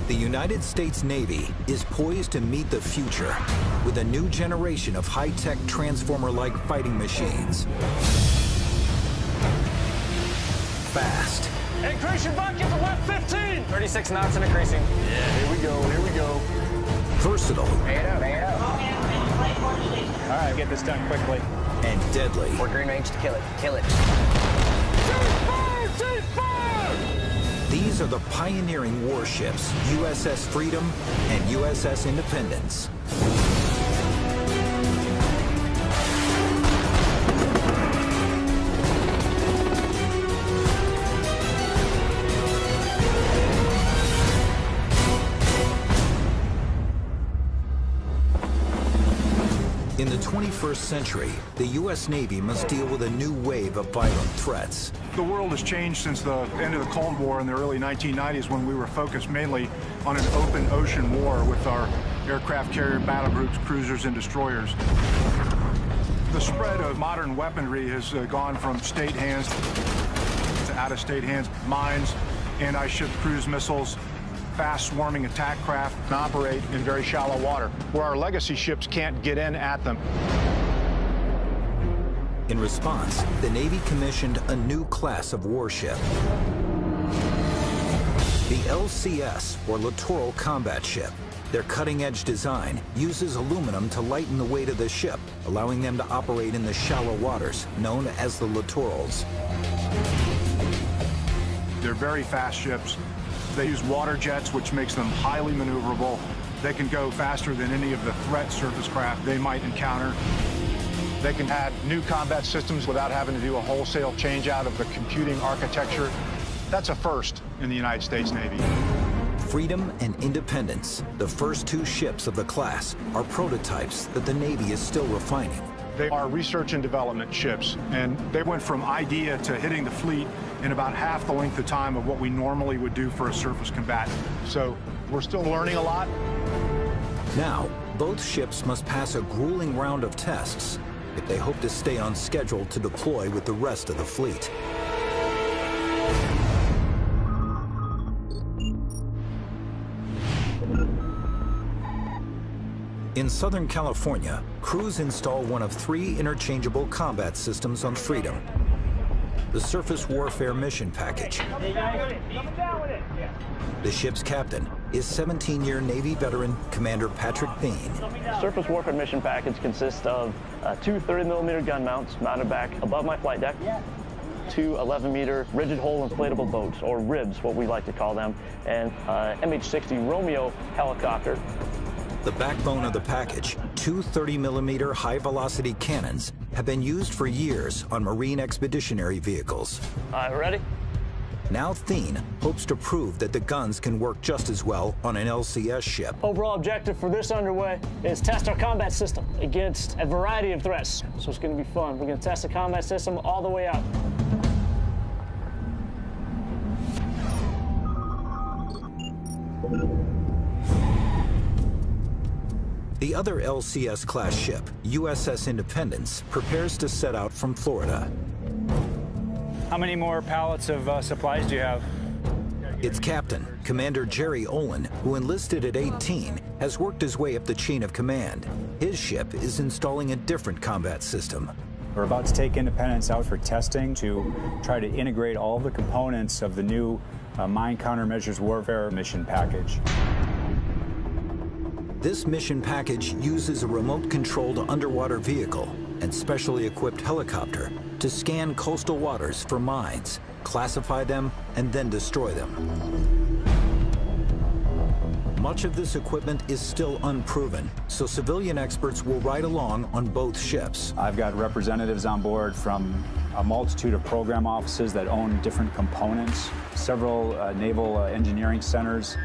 The United States Navy is poised to meet the future with a new generation of high-tech transformer-like fighting machines. Fast. Increase your bucket to left 15. 36 knots and increasing. Yeah, here we go, here we go. Versatile. Lay it up. All right, get this done quickly. And deadly. We're green range to kill it. Kill it. These are the pioneering warships, USS Freedom and USS Independence. In the 21st century, the U.S. Navy must deal with a new wave of violent threats. The world has changed since the end of the Cold War in the early 1990s, when we were focused mainly on an open ocean war with our aircraft carrier battle groups, cruisers, and destroyers. The spread of modern weaponry has gone from state hands to out-of-state hands. Mines, anti-ship cruise missiles, fast-swarming attack craft can operate in very shallow water, where our legacy ships can't get in at them. In response, the Navy commissioned a new class of warship. The LCS, or Littoral Combat Ship. Their cutting-edge design uses aluminum to lighten the weight of the ship, allowing them to operate in the shallow waters, known as the littorals. They're very fast ships. They use water jets, which makes them highly maneuverable. They can go faster than any of the threat surface craft they might encounter. They can add new combat systems without having to do a wholesale change out of the computing architecture. That's a first in the United States Navy. Freedom and Independence, the first two ships of the class, are prototypes that the Navy is still refining. They are research and development ships, and they went from idea to hitting the fleet in about half the length of time of what we normally would do for a surface combatant. So we're still learning a lot. Now, both ships must pass a grueling round of tests if they hope to stay on schedule to deploy with the rest of the fleet. In Southern California, crews install one of 3 interchangeable combat systems on Freedom. The Surface Warfare Mission Package. The ship's captain is 17-year Navy veteran Commander Patrick Bean. Surface Warfare Mission Package consists of 2 30mm gun mounts mounted back above my flight deck, 2 11-meter rigid hull inflatable boats, or ribs, what we like to call them, and MH-60 Romeo helicopter. The backbone of the package, 2 30mm high-velocity cannons, have been used for years on Marine expeditionary vehicles. Ready? Now Thien hopes to prove that the guns can work just as well on an LCS ship. Overall objective for this underway is test our combat system against a variety of threats. So it's going to be fun. We're going to test the combat system all the way out. The other LCS-class ship, USS Independence, prepares to set out from Florida. How many more pallets of supplies do you have? Its captain, Commander Jerry Olin, who enlisted at 18, has worked his way up the chain of command. His ship is installing a different combat system. We're about to take Independence out for testing to try to integrate all the components of the new Mine Countermeasures Warfare Mission Package. This mission package uses a remote-controlled underwater vehicle and specially equipped helicopter to scan coastal waters for mines, classify them, and then destroy them. Much of this equipment is still unproven, so civilian experts will ride along on both ships. I've got representatives on board from a multitude of program offices that own different components, several naval engineering centers.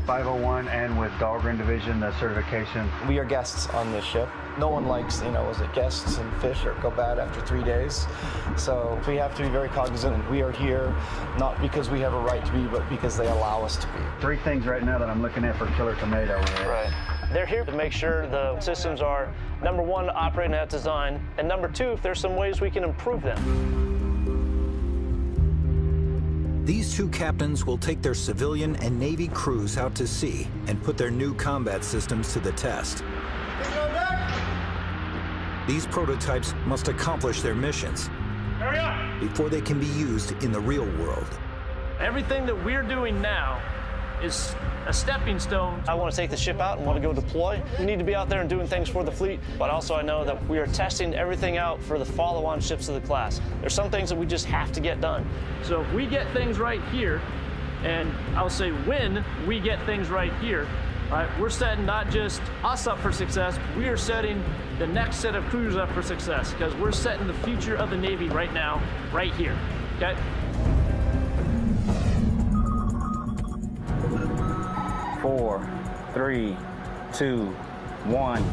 501 and with Dahlgren Division, the certification. We are guests on this ship. No one likes, is it guests and fish or go bad after 3 days. So we have to be very cognizant. We are here not because we have a right to be, but because they allow us to be. 3 things right now that I'm looking at for Killer Tomato. Right. They're here to make sure the systems are, number 1, operating at design, and number 2, if there's some ways we can improve them. These two captains will take their civilian and Navy crews out to sea and put their new combat systems to the test. These prototypes must accomplish their missions before they can be used in the real world. Everything that we're doing now is a stepping stone. I want to take the ship out and want to go deploy. We need to be out there and doing things for the fleet, but also I know that we are testing everything out for the follow-on ships of the class. There's some things that we just have to get done. So if we get things right here, and I'll say when we get things right here, right, we're setting not just us up for success, we are setting the next set of crews up for success, because we're setting the future of the Navy right now, right here, okay? Four, three, two, one.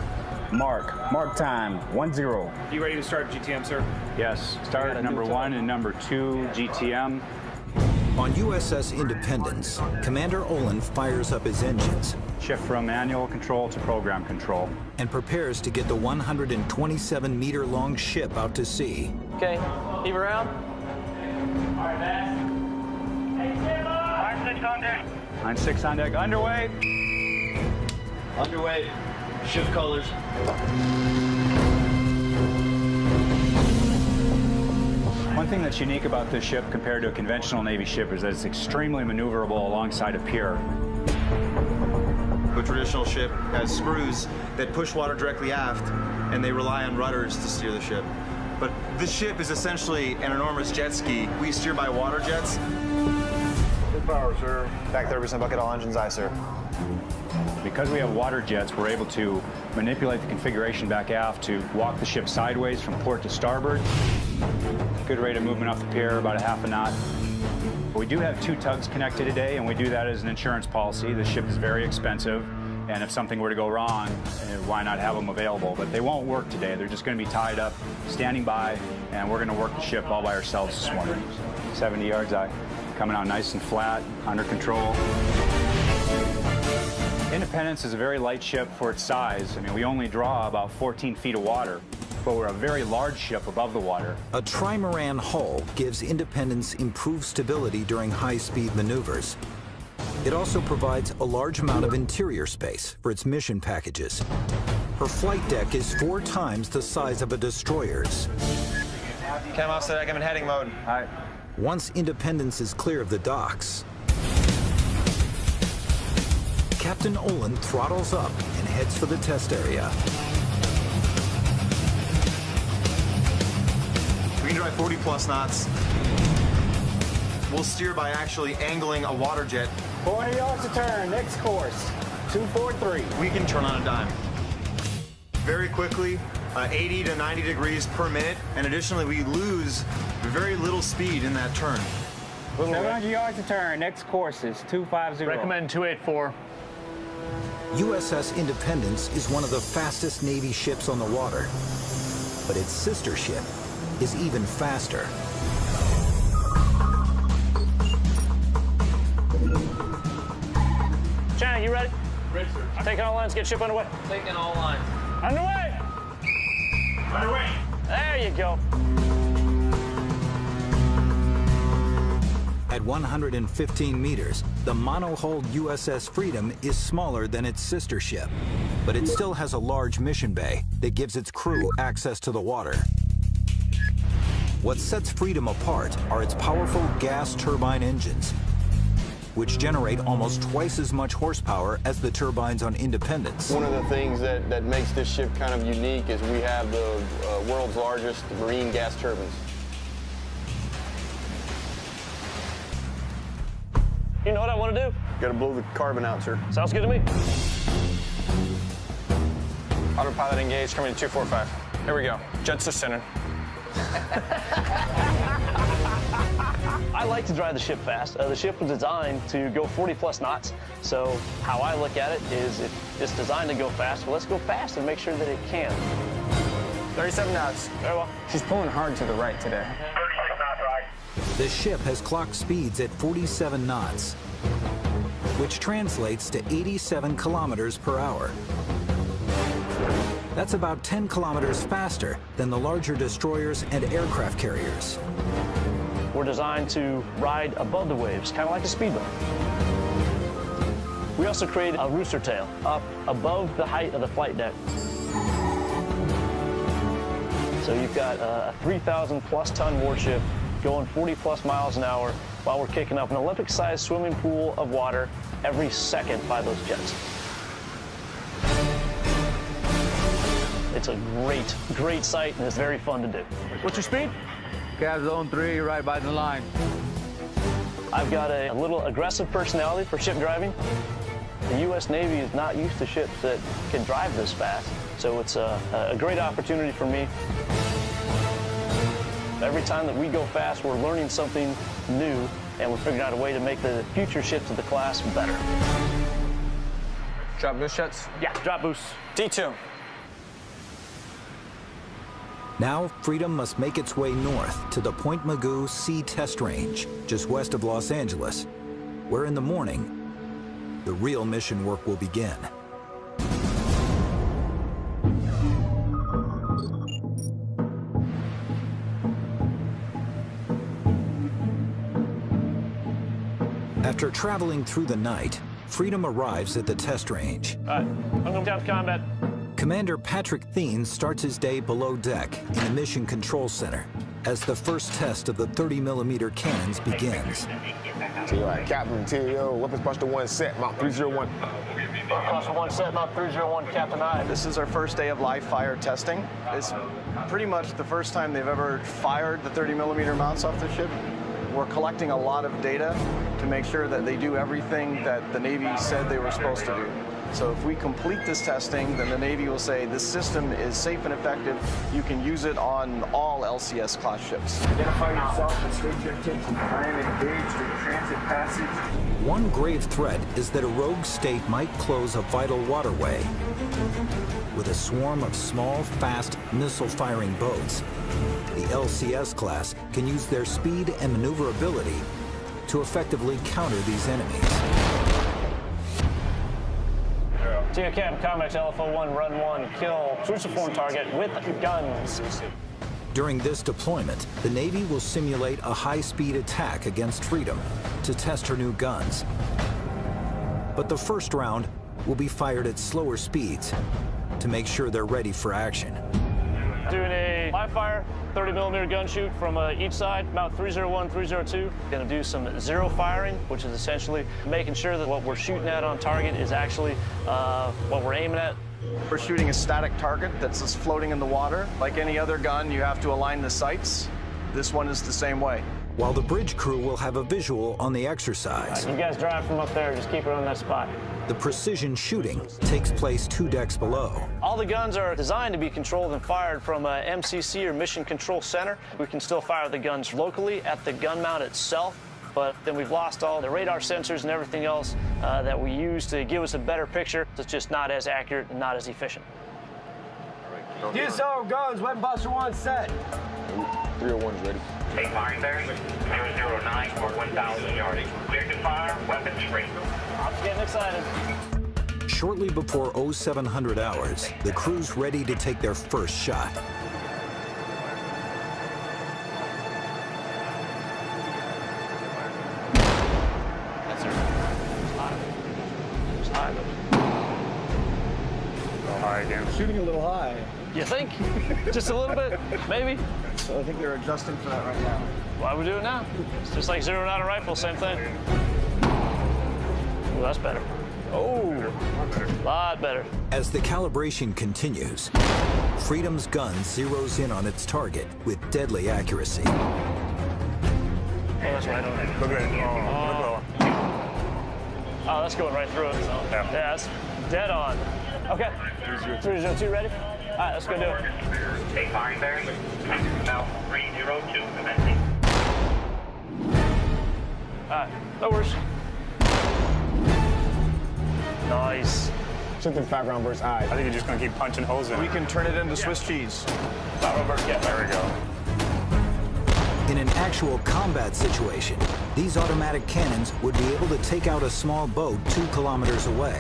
Mark time, 1-0. You ready to start GTM, sir? Yes, start number 1 and number 2, GTM. On USS Independence, Commander Olin fires up his engines. Shift from manual control to program control. And prepares to get the 127-meter-long ship out to sea. Okay, leave around. All right, Dad. Hey, Line 6 on deck. Line 6 on deck, underway. Underway, shift colors. One thing that's unique about this ship compared to a conventional Navy ship is that it's extremely maneuverable alongside a pier. A traditional ship has screws that push water directly aft, and they rely on rudders to steer the ship. But this ship is essentially an enormous jet ski. We steer by water jets. Full power, sir. Back 30% bucket, all engines aye, sir. Because we have water jets, we're able to manipulate the configuration back aft to walk the ship sideways from port to starboard. Good rate of movement off the pier, about a half a knot. We do have 2 tugs connected today, and we do that as an insurance policy. The ship is very expensive, and if something were to go wrong, why not have them available? But they won't work today. They're just going to be tied up, standing by, and we're going to work the ship all by ourselves this morning. 70 yards aye. Coming out nice and flat, under control. Independence is a very light ship for its size. I mean, we only draw about 14 feet of water, but we're a very large ship above the water. A trimaran hull gives Independence improved stability during high-speed maneuvers. It also provides a large amount of interior space for its mission packages. Her flight deck is 4 times the size of a destroyer's. Cam off deck, I'm in heading mode. All right. Once Independence is clear of the docks, Captain Olin throttles up and heads for the test area. We can drive 40+ knots. We'll steer by actually angling a water jet. 400 yards to turn, next course, 243. We can turn on a dime. Very quickly, 80 to 90 degrees per minute, and additionally, we lose very little speed in that turn. 700 yards to turn, next course is 250. Recommend 284. USS Independence is one of the fastest Navy ships on the water, but its sister ship is even faster. China, you ready? Ready, sir. Taking all lines, get ship underway. Taking all lines. Underway! Underway. There you go. At 115 meters, the monohulled USS Freedom is smaller than its sister ship, but it still has a large mission bay that gives its crew access to the water. What sets Freedom apart are its powerful gas turbine engines, which generate almost twice as much horsepower as the turbines on Independence. One of the things that makes this ship kind of unique is we have the world's largest marine gas turbines. You know what I want to do? Got to blow the carbon out, sir. Sounds good to me. Autopilot engaged, coming to 245. Here we go. Jets to center. I like to drive the ship fast. The ship was designed to go 40+ knots. So how I look at it is it's designed to go fast. Well, let's go fast and make sure that it can. 37 knots. Very well. She's pulling hard to the right today. 36 knots right. The ship has clocked speeds at 47 knots, which translates to 87 kilometers per hour. That's about 10 kilometers faster than the larger destroyers and aircraft carriers. were designed to ride above the waves, kind of like a speedboat. We also created a rooster tail up above the height of the flight deck. So you've got a 3,000 plus ton warship going 40 plus miles an hour while we're kicking up an Olympic-sized swimming pool of water every second by those jets. It's a great, great sight, and it's very fun to do. What's your speed? Gas zone 3, right by the line. I've got a little aggressive personality for ship driving. The U.S. Navy is not used to ships that can drive this fast, so it's a great opportunity for me. Every time that we go fast, we're learning something new, and we're figuring out a way to make the future ships of the class better. Drop boost jets? Yeah, drop boost. D2. Now, Freedom must make its way north to the Point Mugu Sea Test Range, just west of Los Angeles, where in the morning, the real mission work will begin. After traveling through the night, Freedom arrives at the test range. All right, I'm going down to combat. Commander Patrick Thien starts his day below deck in the Mission Control Center as the first test of the 30mm cannons begins. Captain, TAO, weapons cluster 1 set, Mach 301. Cluster 1 set, Mach 301, Captain I. This is our first day of live fire testing. It's pretty much the first time they've ever fired the 30mm mounts off the ship. We're collecting a lot of data to make sure that they do everything that the Navy said they were supposed to do. So if we complete this testing, then the Navy will say this system is safe and effective. You can use it on all LCS class ships. Identify yourself and state your intention. I am engaged in transit passage. One grave threat is that a rogue state might close a vital waterway. With a swarm of small, fast, missile-firing boats, the LCS class can use their speed and maneuverability to effectively counter these enemies. TO Captain Comex, LFO-1, run 1, kill cruciform target with guns. During this deployment, the Navy will simulate a high-speed attack against Freedom to test her new guns. But the first round will be fired at slower speeds to make sure they're ready for action. Doing a live fire 30mm gun shoot from each side, Mount 301, 302. Gonna do some zero firing, which is essentially making sure that what we're shooting at on target is actually what we're aiming at. We're shooting a static target that's just floating in the water. Like any other gun, you have to align the sights. This one is the same way. While the bridge crew will have a visual on the exercise. You guys drive from up there, just keep it on that spot. The precision shooting takes place 2 decks below. All the guns are designed to be controlled and fired from a MCC or Mission Control Center. We can still fire the guns locally at the gun mount itself, but then we've lost all the radar sensors and everything else that we use to give us a better picture. It's just not as accurate and not as efficient. Use our guns, weapon buster 1 set. 301 is ready. Take firing bearing, 009 or 1,000 yards. Clear to fire, weapons free. I'm getting excited. Shortly before 0700 hours, the crew's ready to take their first shot. That's it. It's high. High again. Shooting a little high. You think? Just a little bit, maybe? So I think they're adjusting for that right now. Why would we do it now? It's just like zeroing out a rifle, same thing. Oh, that's better. Oh, a lot better. As the calibration continues, Freedom's gun zeroes in on its target with deadly accuracy. Oh, that's right on there. Look at it. Oh, that's going right through it. So. Yeah, that's dead on. Okay, 302 ready? All right, let's go do it. Take firing bearing, Mount 302, commencing. All right, that works. Nice. Something background burst eye. I think you're just going to keep punching holes in it. We can turn it into Swiss cheese. Yeah, there we go. In an actual combat situation, these automatic cannons would be able to take out a small boat 2 kilometers away.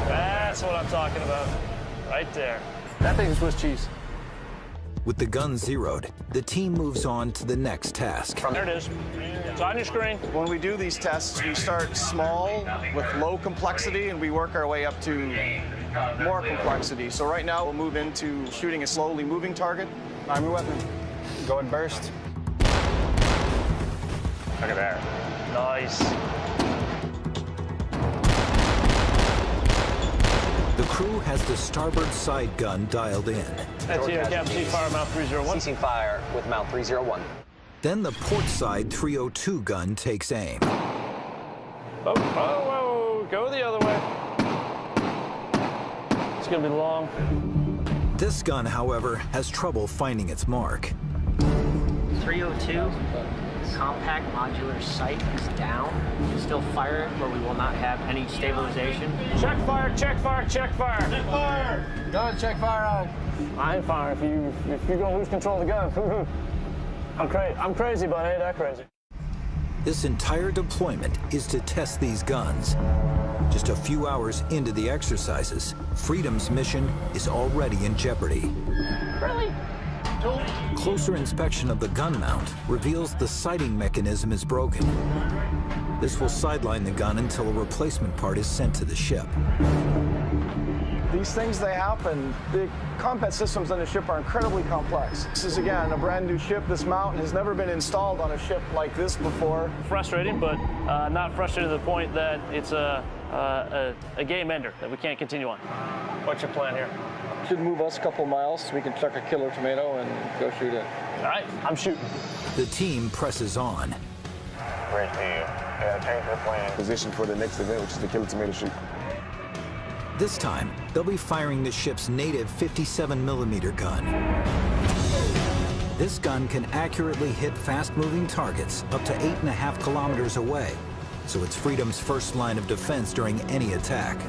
That's what I'm talking about. Right there. That thing is Swiss cheese. With the gun zeroed, the team moves on to the next task. There it is. It's on your screen. When we do these tests, we start small with low complexity and we work our way up to more complexity. So right now we'll move into shooting a slowly moving target. Arm your weapon. Go and burst. Look at there. Nice. The crew has the starboard side gun dialed in. That's here, Captain C fire mount 301. Ceasing fire with mount 301. Then the port side 302 gun takes aim. Oh, whoa, go the other way. It's gonna be long. This gun, however, has trouble finding its mark. 302, compact modular sight is down. Still fire it, where we will not have any stabilization. Check fire, check fire, check fire. Check fire. Go ahead, check fire on. I ain't firing if you're gonna lose control of the gun. I'm crazy, but I ain't that crazy. This entire deployment is to test these guns. Just a few hours into the exercises, Freedom's mission is already in jeopardy. Really? Closer inspection of the gun mount reveals the sighting mechanism is broken. This will sideline the gun until a replacement part is sent to the ship. These things, they happen. The combat systems on the ship are incredibly complex. This is, again, a brand new ship. This mount has never been installed on a ship like this before. Frustrating, but not frustrating to the point that it's a game ender, that we can't continue on. What's your plan here? Should move us a couple miles so we can chuck a killer tomato and go shoot it. All right, I'm shooting. The team presses on. Great deal. Change the plan. Position for the next event, which is the killer tomato shoot. This time, they'll be firing the ship's native 57mm gun. This gun can accurately hit fast-moving targets up to 8.5 kilometers away, so it's Freedom's first line of defense during any attack.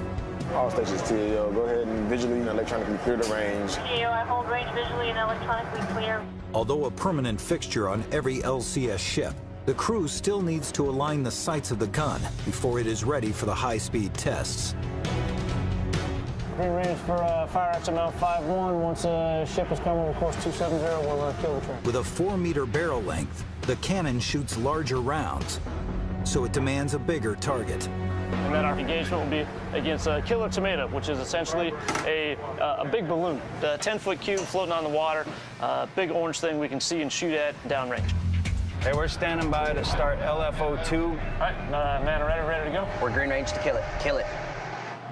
All stations, TAO, go ahead and visually and electronically clear the range. TAO, I hold range visually and electronically clear. Although a permanent fixture on every LCS ship, the crew still needs to align the sights of the gun before it is ready for the high-speed tests. Green range for fire at mount 5-1. Once a ship is coming with course 270, we'll kill the train. With a 4-meter barrel length, the cannon shoots larger rounds, so it demands a bigger target. And then our engagement will be against a killer tomato, which is essentially a big balloon, a 10-foot cube floating on the water, big orange thing we can see and shoot at downrange. Hey, we're standing by to start LFO2. All right, man, ready to go? We're green range to kill it. Kill it.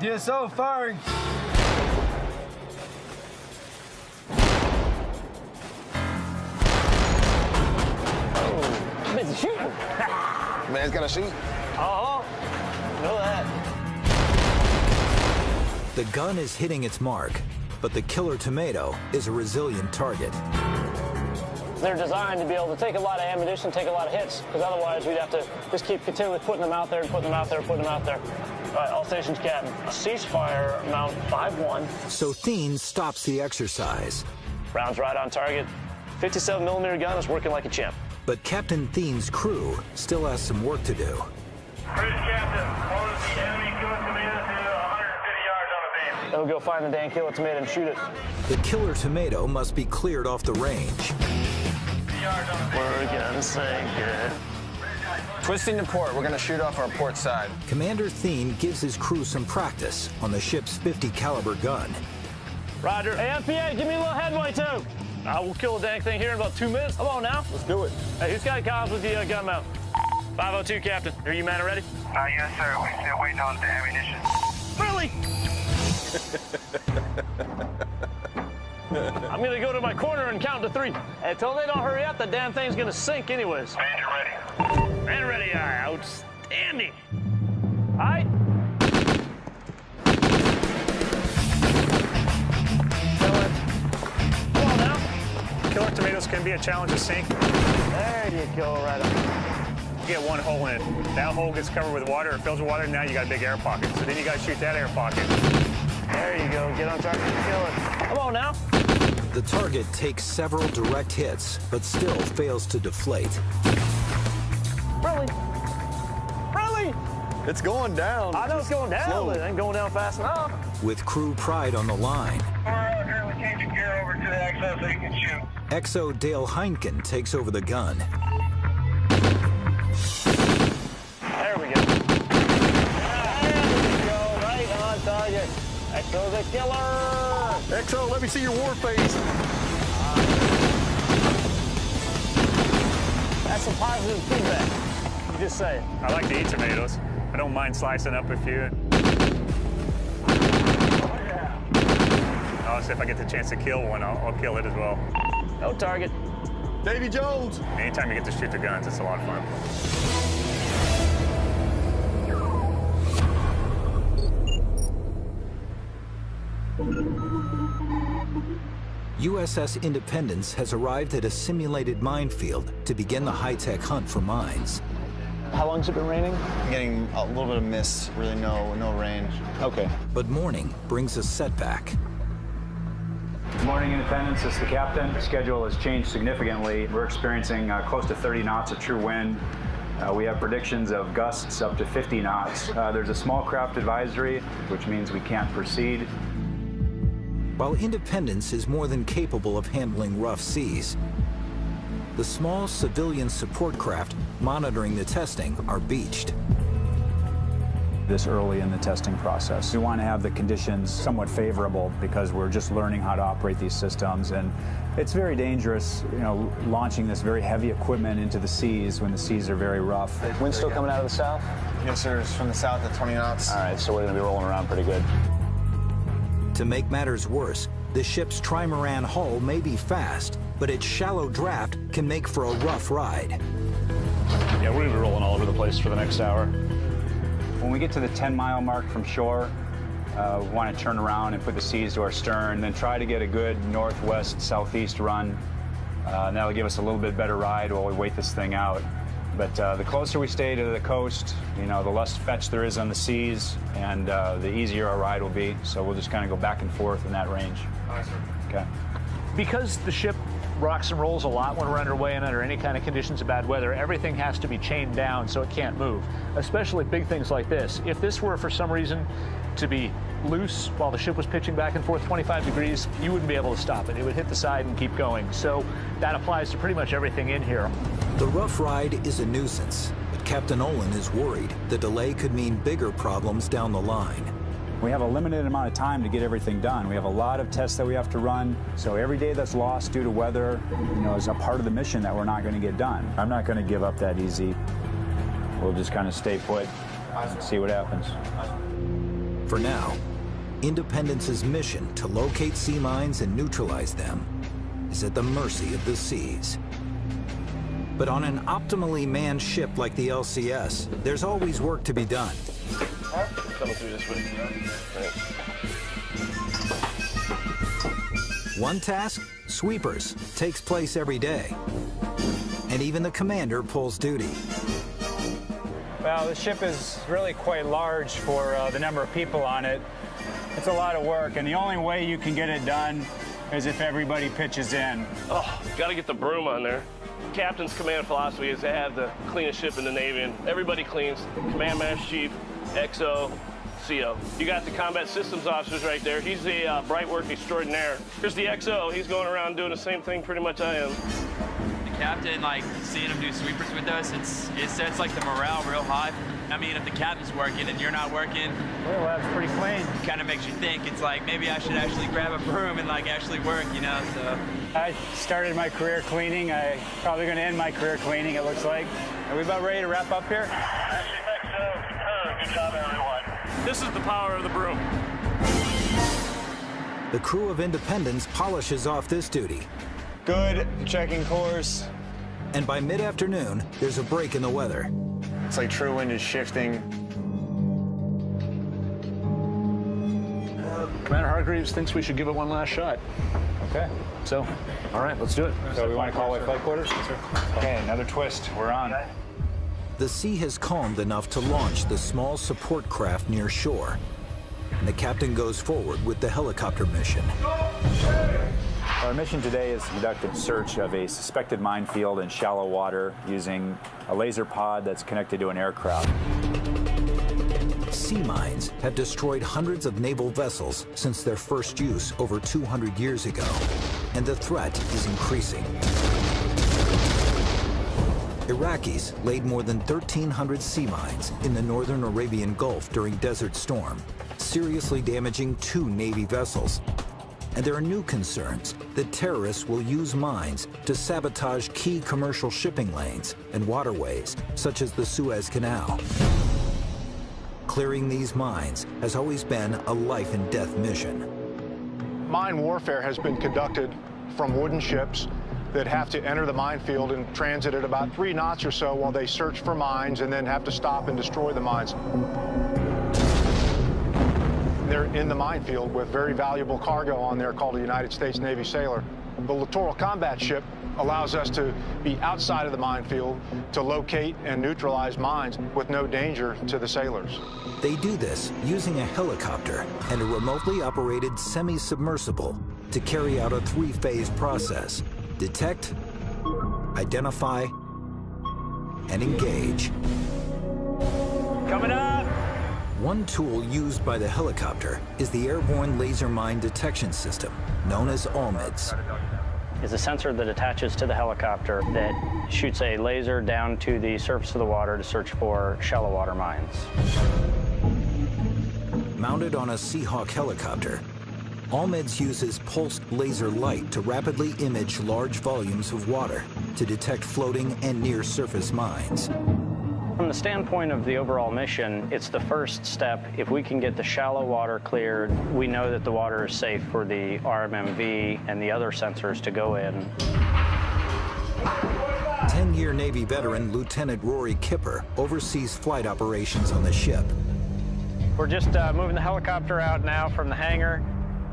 DSO firing. Oh, busy shooting. Man's gotta shoot. Oh, know that. The gun is hitting its mark, but the killer tomato is a resilient target. They're designed to be able to take a lot of ammunition, take a lot of hits, because otherwise we'd have to just keep continually putting them out there and putting them out there and putting them out there. All right, all stations, Captain. Ceasefire, mount 5-1. So Thien stops the exercise. Rounds right on target. 57mm gun is working like a champ. But Captain Thien's crew still has some work to do. Bridge captain, close the enemy killer tomato to 150 yards on a beam. Then we'll go find the damn killer tomato and shoot it. The killer tomato must be cleared off the range. We're gonna sink it. Twisting to port, we're gonna shoot off our port side. Commander Thien gives his crew some practice on the ship's .50 caliber gun. Roger. Hey, FPA, give me a little headway, too. I will kill the dang thing here in about 2 minutes. Come on now. Let's do it. Hey, who's got comms with the gun mount? 502, Captain. Are you man ready? Yes, sir. We're still waiting on the ammunition. Really? I'm gonna go to my corner and count to 3. Until they don't hurry up, the damn thing's gonna sink anyways. Ranger ready. Man ready, aye. Outstanding. All right. Come on now. Killer tomatoes can be a challenge to sink. There you go, right up. You get one hole in it. That hole gets covered with water, it fills with water, and now you got a big air pocket. So then you got to shoot that air pocket. There you go. Get on target and kill it. Come on now. The target takes several direct hits, but still fails to deflate. Really? Really? It's going down. I know it's going down, Slow. but it ain't going down fast enough. With crew pride on the line, Roger, we changed the gear over to the XO so you can shoot. XO Dale Heineken takes over the gun. There we go. There we go, right on target. XO the killer. XO, let me see your war face. That's some positive feedback. You just say it. I like to eat tomatoes. I don't mind slicing up a few. Also, if I get the chance to kill one, I'll kill it as well. No target. Davy Jones. Anytime you get to shoot the guns, it's a lot of fun. USS Independence has arrived at a simulated minefield to begin the high-tech hunt for mines. How long's it been raining? I'm getting a little bit of mist, really no rain. Okay. But morning brings a setback. Good morning, Independence. This is the captain. The schedule has changed significantly. We're experiencing close to 30 knots of true wind. We have predictions of gusts up to 50 knots. There's a small craft advisory, which means we can't proceed. While Independence is more than capable of handling rough seas, the small civilian support craft monitoring the testing are beached. This early in the testing process, we want to have the conditions somewhat favorable because we're just learning how to operate these systems, and it's very dangerous, launching this very heavy equipment into the seas when the seas are very rough. Wind's still coming out of the south? Yes, sir. It's from the south at 20 knots. All right, so we're going to be rolling around pretty good. To make matters worse, the ship's trimaran hull may be fast, but its shallow draft can make for a rough ride. Yeah, we're going to be rolling all over the place for the next hour. When we get to the 10-mile mark from shore, we want to turn around and put the seas to our stern, then try to get a good northwest-southeast run. And that'll give us a little bit better ride while we wait this thing out. But the closer we stay to the coast, the less fetch there is on the seas, and the easier our ride will be. So we'll just kind of go back and forth in that range. All right, sir. Okay. Because the ship rocks and rolls a lot when we're underway and under any kind of conditions of bad weather, everything has to be chained down so it can't move, especially big things like this. If this were for some reason to be loose while the ship was pitching back and forth 25 degrees, you wouldn't be able to stop it. It would hit the side and keep going. So that applies to pretty much everything in here. The rough ride is a nuisance, but Captain Olin is worried the delay could mean bigger problems down the line. We have a limited amount of time to get everything done. We have a lot of tests that we have to run, so every day that's lost due to weather, is a part of the mission that we're not going to get done. I'm not going to give up that easy. We'll just kind of stay put and see what happens. For now, Independence's mission to locate sea mines and neutralize them is at the mercy of the seas. But on an optimally manned ship like the LCS, there's always work to be done. Coming through this way. One task, sweepers, takes place every day. And even the commander pulls duty. Well, the ship is really quite large for the number of people on it. It's a lot of work, and the only way you can get it done is if everybody pitches in. Oh, gotta get the broom on there. Captain's command philosophy is to have the cleanest ship in the Navy, and everybody cleans. Command Master Chief, XO, CO. You got the combat systems officers right there. He's the bright work extraordinaire. Here's the XO. He's going around doing the same thing pretty much I am. The captain, seeing him do sweepers with us, it sets the morale real high. I mean, if the captain's working and you're not working, well, that's pretty clean. It kind of makes you think. It's maybe I should actually grab a broom and actually work, so. I started my career cleaning. I'm probably going to end my career cleaning, it looks like. Are we about ready to wrap up here? Actually, think so. Good job, everyone. This is the power of the broom. The crew of Independence polishes off this duty. Good, checking course. And by mid-afternoon, there's a break in the weather. It's like true wind is shifting. Commander Hargreaves thinks we should give it one last shot. Okay. So, all right, let's do it. So we want to call away flight quarters? Yes, sir. Okay, another twist. We're on. The sea has calmed enough to launch the small support craft near shore. And the captain goes forward with the helicopter mission. Our mission today is to conduct a search of a suspected minefield in shallow water using a laser pod that's connected to an aircraft. Sea mines have destroyed hundreds of naval vessels since their first use over 200 years ago. and the threat is increasing. Iraqis laid more than 1,300 sea mines in the northern Arabian Gulf during Desert Storm, seriously damaging 2 Navy vessels. And there are new concerns that terrorists will use mines to sabotage key commercial shipping lanes and waterways, such as the Suez Canal. Clearing these mines has always been a life-and-death mission. Mine warfare has been conducted from wooden ships that have to enter the minefield and transit at about 3 knots or so while they search for mines and then have to stop and destroy the mines. They're in the minefield with very valuable cargo on there called a United States Navy sailor. The littoral combat ship allows us to be outside of the minefield to locate and neutralize mines with no danger to the sailors. They do this using a helicopter and a remotely operated semi-submersible to carry out a 3-phase process: detect, identify, and engage. Coming up! One tool used by the helicopter is the Airborne Laser Mine Detection System, known as ALMIDS. It's a sensor that attaches to the helicopter that shoots a laser down to the surface of the water to search for shallow water mines. Mounted on a Seahawk helicopter, ALMIDS uses pulsed laser light to rapidly image large volumes of water to detect floating and near-surface mines. From the standpoint of the overall mission, it's the first step. If we can get the shallow water cleared, we know that the water is safe for the RMMV and the other sensors to go in. 10-year Navy veteran Lieutenant Rory Kipper oversees flight operations on the ship. We're just moving the helicopter out now from the hangar.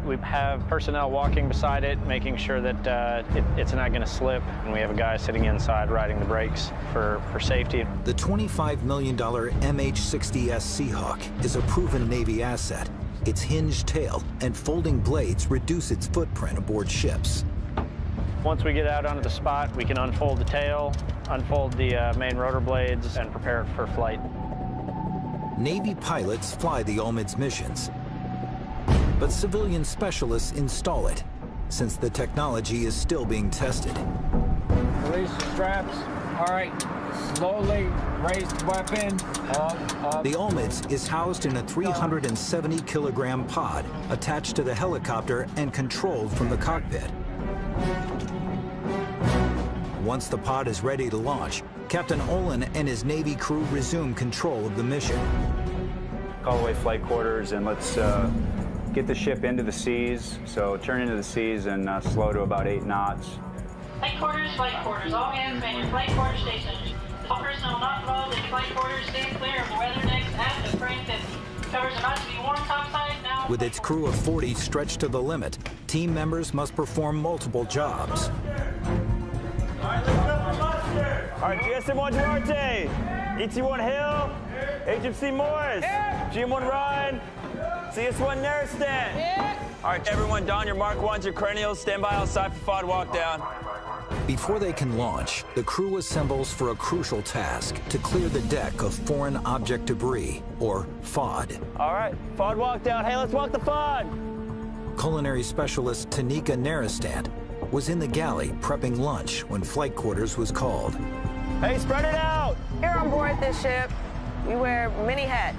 We have personnel walking beside it, making sure that it's not going to slip, and we have a guy sitting inside riding the brakes for safety. The $25 million MH-60S Seahawk is a proven Navy asset. Its hinged tail and folding blades reduce its footprint aboard ships. Once we get out onto the spot, we can unfold the tail, unfold the main rotor blades, and prepare it for flight. Navy pilots fly the ALMIDS missions, but civilian specialists install it, since the technology is still being tested. Release the straps. All right, slowly raise the weapon. Up. The ALMIDS is housed in a 370-kilogram pod attached to the helicopter and controlled from the cockpit. Once the pod is ready to launch, Captain Olin and his Navy crew resume control of the mission. Call away flight quarters and let's get the ship into the seas. So turn into the seas and slow to about 8 knots. Flight quarters. All hands man your flight quarter station. All personnel not involved in flight quarters stay clear of weather decks at the frame 50. Covers are not to be worn topside now. With its crew of 40 stretched to the limit, team members must perform multiple jobs. All right, GSM-1 Duarte, ET-1 Hill, HFC Morris, GM-1 Ryan, CS-1 Neristan. All right, everyone, don your Mark 1s, your cranials, stand by outside for FOD walk down. Before they can launch, the crew assembles for a crucial task to clear the deck of foreign object debris, or FOD. All right, FOD walk down. Hey, let's walk the FOD. Culinary specialist Tanika Neristan was in the galley prepping lunch when flight quarters was called. Hey, spread it out! Here on board this ship, we wear many hats.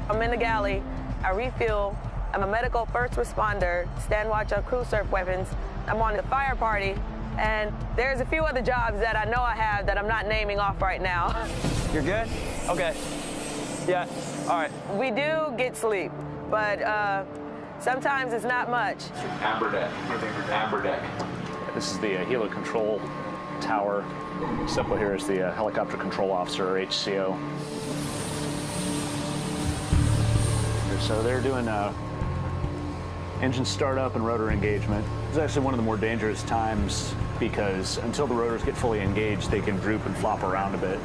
I'm in the galley, I refuel, I'm a medical first responder, stand watch on crew surf weapons, I'm on the fire party, and there's a few other jobs that I know I have that I'm not naming off right now. You're good? Okay. Yeah, all right. We do get sleep, but sometimes it's not much. Amber deck. Amber deck. This is the helo control tower. This up here is the helicopter control officer, or HCO. So they're doing engine startup and rotor engagement. It's actually one of the more dangerous times because until the rotors get fully engaged, they can droop and flop around a bit.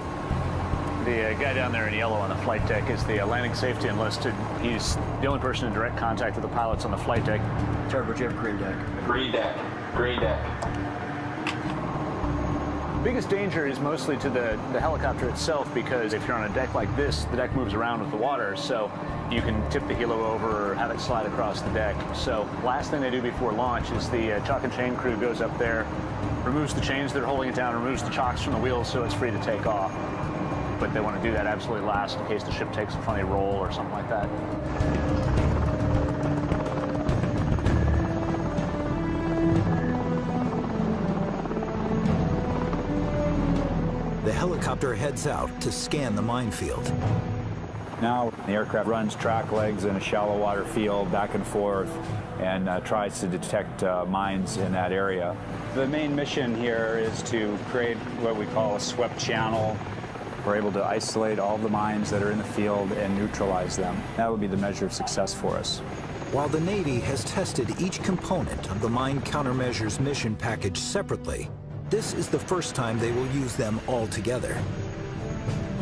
The guy down there in yellow on the flight deck is the landing safety enlisted. He's the only person in direct contact with the pilots on the flight deck. Turbo Jim, green deck. Green deck. Green deck. biggest danger is mostly to the helicopter itself, because if you're on a deck like this, the deck moves around with the water, so you can tip the helo over or have it slide across the deck. So last thing they do before launch is the chalk and chain crew goes up there, removes the chains that are holding it down, removes the chocks from the wheels so it's free to take off. But they want to do that absolutely last in case the ship takes a funny roll or something like that. The helicopter heads out to scan the minefield. Now the aircraft runs track legs in a shallow water field back and forth and tries to detect mines in that area. The main mission here is to create what we call a swept channel. We're able to isolate all the mines that are in the field and neutralize them. That would be the measure of success for us. While the Navy has tested each component of the mine countermeasures mission package separately, this is the first time they will use them all together.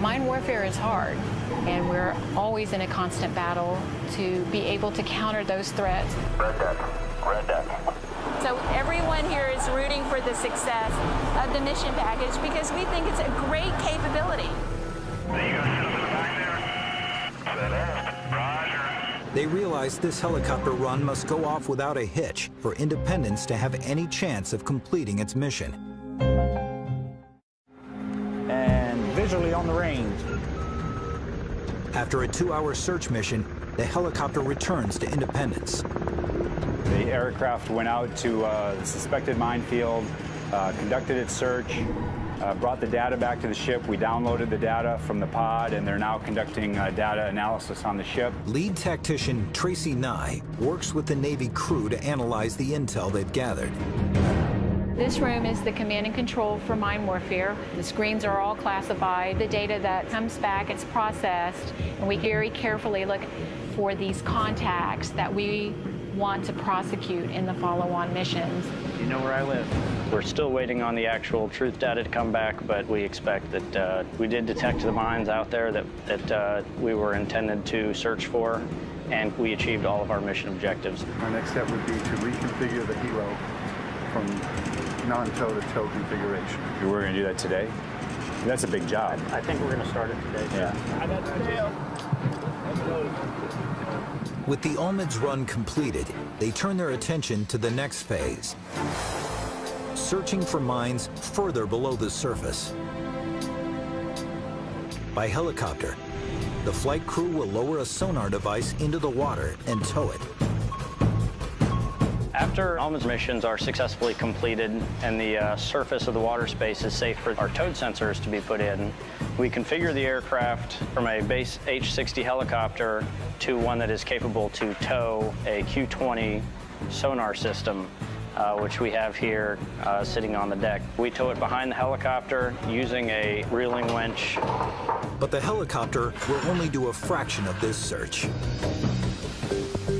Mine warfare is hard, and we're always in a constant battle to be able to counter those threats. Red deck. Red deck. So everyone here is rooting for the success of the mission package because we think it's a great capability. They realize this helicopter run must go off without a hitch for Independence to have any chance of completing its mission. And visually on the range. After a 2-hour search mission, the helicopter returns to Independence. The aircraft went out to the suspected minefield, conducted its search, brought the data back to the ship. We downloaded the data from the pod, and they're now conducting data analysis on the ship. Lead tactician Tracy Nye works with the Navy crew to analyze the intel they've gathered. This room is the command and control for mine warfare. The screens are all classified. The data that comes back, it's processed, and we very carefully look for these contacts that we want to prosecute in the follow-on missions. You know where I live. We're still waiting on the actual truth data to come back, but we expect that we did detect the mines out there that we were intended to search for, and we achieved all of our mission objectives. Our next step would be to reconfigure the helo from non-tow to tow configuration. We're going to do that today? That's a big job. I think we're going to start it today. Yeah. With the Olmeds run completed, they turn their attention to the next phase, searching for mines further below the surface. By helicopter, the flight crew will lower a sonar device into the water and tow it. After Olmeds missions are successfully completed and the surface of the water space is safe for our towed sensors to be put in, we configure the aircraft from a base H-60 helicopter to one that is capable to tow a Q-20 sonar system, which we have here sitting on the deck. We tow it behind the helicopter using a reeling winch. But the helicopter will only do a fraction of this search.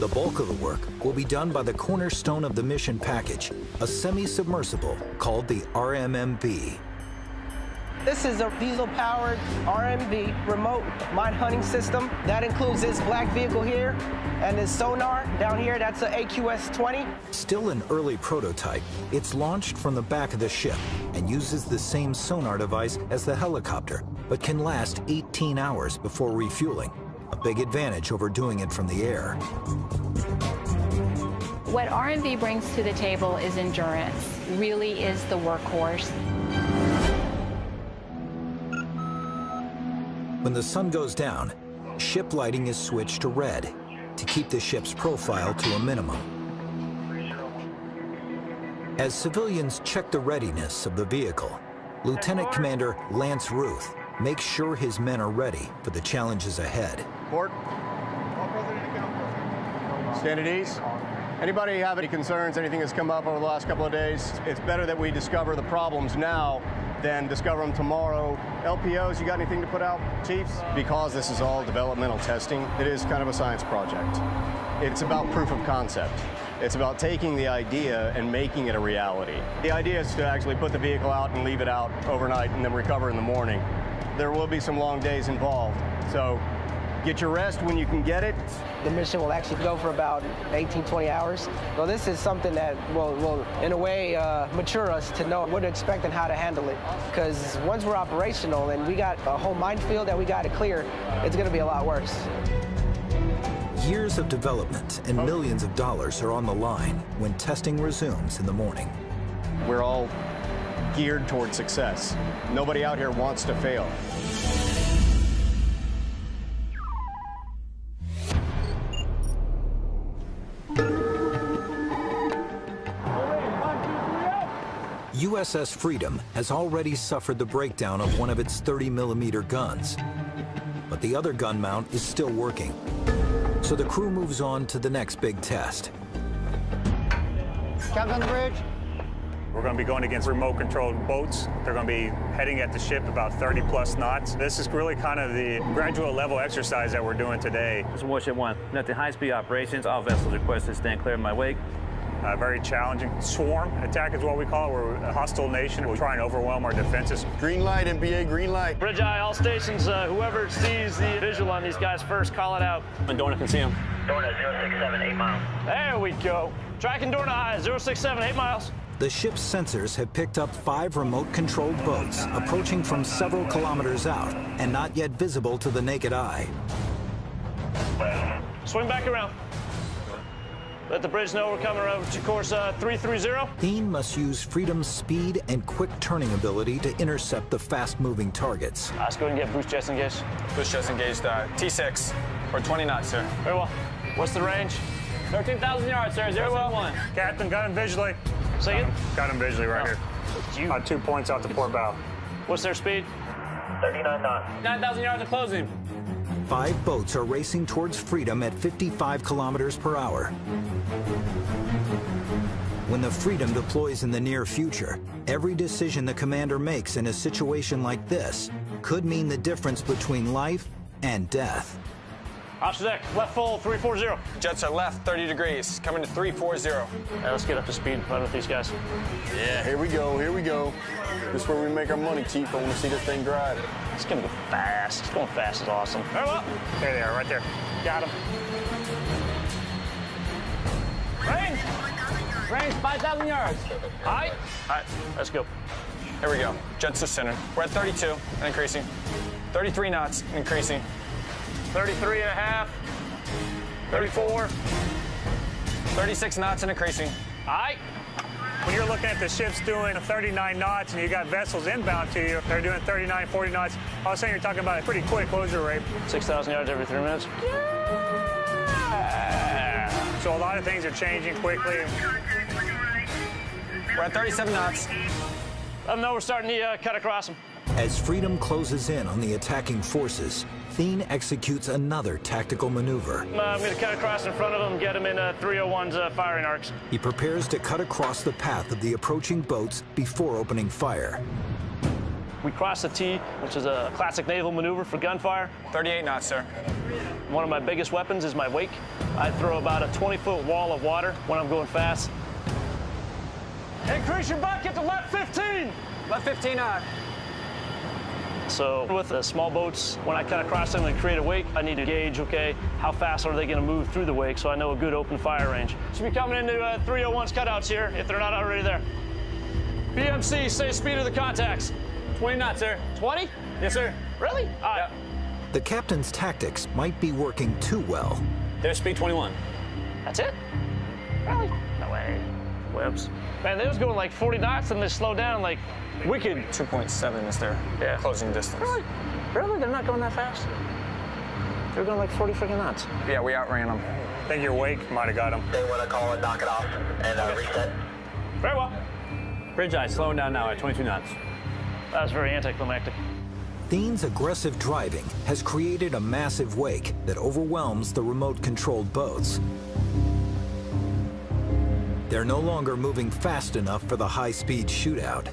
The bulk of the work will be done by the cornerstone of the mission package, a semi-submersible called the RMMV. This is a diesel-powered RMV remote mine hunting system. That includes this black vehicle here and this sonar down here. That's an AQS-20. Still an early prototype, it's launched from the back of the ship and uses the same sonar device as the helicopter, but can last 18 hours before refueling. A big advantage over doing it from the air. What RMV brings to the table is endurance, really is the workhorse. When the sun goes down, ship lighting is switched to red to keep the ship's profile to a minimum. As civilians check the readiness of the vehicle, Lieutenant Commander Lance Ruth makes sure his men are ready for the challenges ahead. Port. Stand at ease. Anybody have any concerns, anything that's come up over the last couple of days? It's better that we discover the problems now than discover them tomorrow. LPOs, you got anything to put out, Chiefs? Because this is all developmental testing, it is kind of a science project. It's about proof of concept. It's about taking the idea and making it a reality. The idea is to actually put the vehicle out and leave it out overnight and then recover in the morning. There will be some long days involved, so Get your rest when you can get it. The mission will actually go for about 18, 20 hours. So this is something that will in a way, mature us to know what to expect and how to handle it. Because once we're operational and we got a whole minefield that we got to clear, it's going to be a lot worse. Years of development and millions of dollars are on the line when testing resumes in the morning. We're all geared toward success. Nobody out here wants to fail. USS Freedom has already suffered the breakdown of one of its 30mm guns, but the other gun mount is still working. So the crew moves on to the next big test. Captain on the bridge. We're going to be going against remote-controlled boats. They're going to be heading at the ship about 30-plus knots. This is really kind of the graduate level exercise that we're doing today. This is Warship 1. Nothing high-speed operations. All vessels requested stand clear of my wake. Very challenging. Swarm attack is what we call it. We're a hostile nation. We'll try and overwhelm our defenses. Green light, MBA, green light. Bridge eye, all stations, whoever sees the visual on these guys first, call it out. And Dorna can see him. Dorna 067, 8 miles. There we go. Tracking Dorna eye, 067, 8 miles. The ship's sensors have picked up 5 remote-controlled boats approaching from several kilometers out and not yet visible to the naked eye. Swing back around. Let the bridge know we're coming over to course 330. Thien must use Freedom's speed and quick turning ability to intercept the fast-moving targets. Let's go ahead and get boost jets engaged. Boost jets engaged, T6, or 20 knots, sir. Very well. What's the range? 13,000 yards, sir, 071. Captain, got him visually. Say it. Got him visually right here. 2 points out the port bow. What's their speed? 39 knots. 9,000 yards of closing. 5 boats are racing towards Freedom at 55 kilometers per hour. When the Freedom deploys in the near future, every decision the commander makes in a situation like this could mean the difference between life and death. Officer deck, left full, 340. Jets are left, 30 degrees, coming to 340. Right, let's get up to speed and run with these guys. Yeah, here we go, here we go. This is where we make our money, Chief. I want to see this thing drive. It's going to go fast. It's going fast is awesome. Very well. There they are, right there. Got them. Range! Range, 5,000 yards. All right, let's go. Here we go. Jets to center. We're at 32 and increasing. 33 knots and increasing. 33 and a half. 34. 36 knots and increasing. All right. When you're looking at the ships doing 39 knots and you got vessels inbound to you, they're doing 39, 40 knots, all of a sudden you're talking about a pretty quick closure rate. 6,000 yards every 3 minutes. Yeah. So a lot of things are changing quickly. We're at 37 knots. Let them know we're starting to cut across them. As Freedom closes in on the attacking forces, Thien executes another tactical maneuver. I'm going to cut across in front of them, get them in 301's firing arcs. He prepares to cut across the path of the approaching boats before opening fire. We cross the T, which is a classic naval maneuver for gunfire. 38 knots, sir. One of my biggest weapons is my wake. I throw about a 20-foot wall of water when I'm going fast. Increase your bucket to left 15. Left 15 on. So with the small boats, when I cut across them and create a wake, I need to gauge, okay, how fast are they going to move through the wake so I know a good open fire range. Should be coming into 301's cutouts here if they're not already there. BMC, say speed of the contacts. 20 knots, sir. 20? Yes, sir. Really? All right. Yep. The captain's tactics might be working too well. There's speed 21. That's it? Really? No way. Webs. Man, they was going like 40 knots and they slowed down like wicked. 2.7 is their closing distance. Really? Really? They're not going that fast? They're going like 40 freaking knots. Yeah, we outran them. I think your wake might have got them. They want to call and knock it off and reset. Very well. Bridge eye slowing down now at 22 knots. That was very anticlimactic. Thien's aggressive driving has created a massive wake that overwhelms the remote-controlled boats. They're no longer moving fast enough for the high-speed shootout.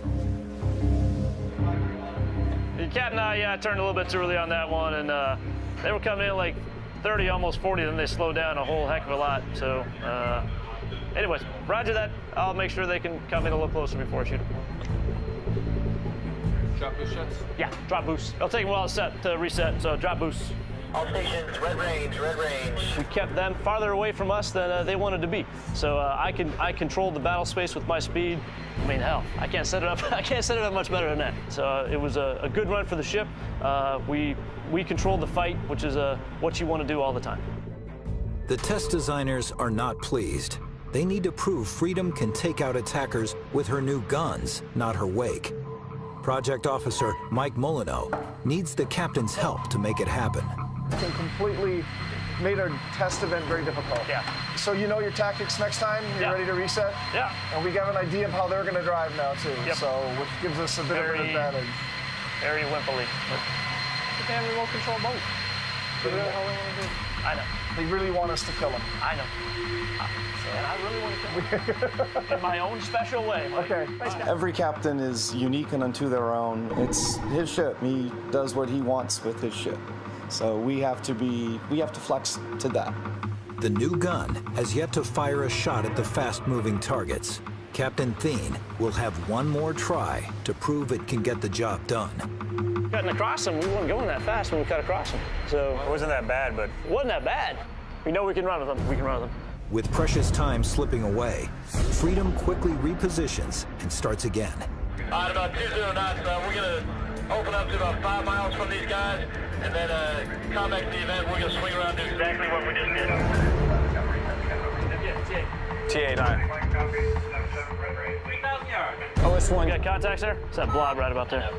The Captain and I turned a little bit too early on that one, and they were coming in like 30, almost 40, then they slowed down a whole heck of a lot. So, anyways, roger that. I'll make sure they can come in a little closer before I shoot them. Drop boost shots? Yeah, drop boost. It'll take a while to reset, so drop boost. All stations, red range, red range. We kept them farther away from us than they wanted to be. So I controlled the battle space with my speed. I mean, hell, I can't set it up. I can't set it up much better than that. So it was a good run for the ship. We controlled the fight, which is what you want to do all the time. The test designers are not pleased. They need to prove Freedom can take out attackers with her new guns, not her wake. Project Officer Mike Molyneux needs the captain's help to make it happen. It completely made our test event very difficult. Yeah. So you know your tactics next time? You're ready to reset? Yeah. And we got an idea of how they're going to drive now, too. Yep. So, which gives us a bit of an advantage. Very wimpily. But they have a remote control boat. That's really all they want to do. I know. They really want us to kill them. I know. And I really want to kill them. In my own special way. Okay. Every captain is unique and unto their own. It's his ship. He does what he wants with his ship. So we have to flex to that. The new gun has yet to fire a shot at the fast-moving targets. Captain Thien will have one more try to prove it can get the job done. Cutting across them, we weren't going that fast when we cut across them. So it wasn't that bad, but it wasn't that bad. We know we can run with them. We can run with them. With precious time slipping away, Freedom quickly repositions and starts again. All right, about 20 knots, we're going to open up to about 5 miles from these guys, and then come back to the event. We're going to swing around and do exactly what we just did. TA9. 3,000 yards. OS1. You got contacts there? It's that blob right about there.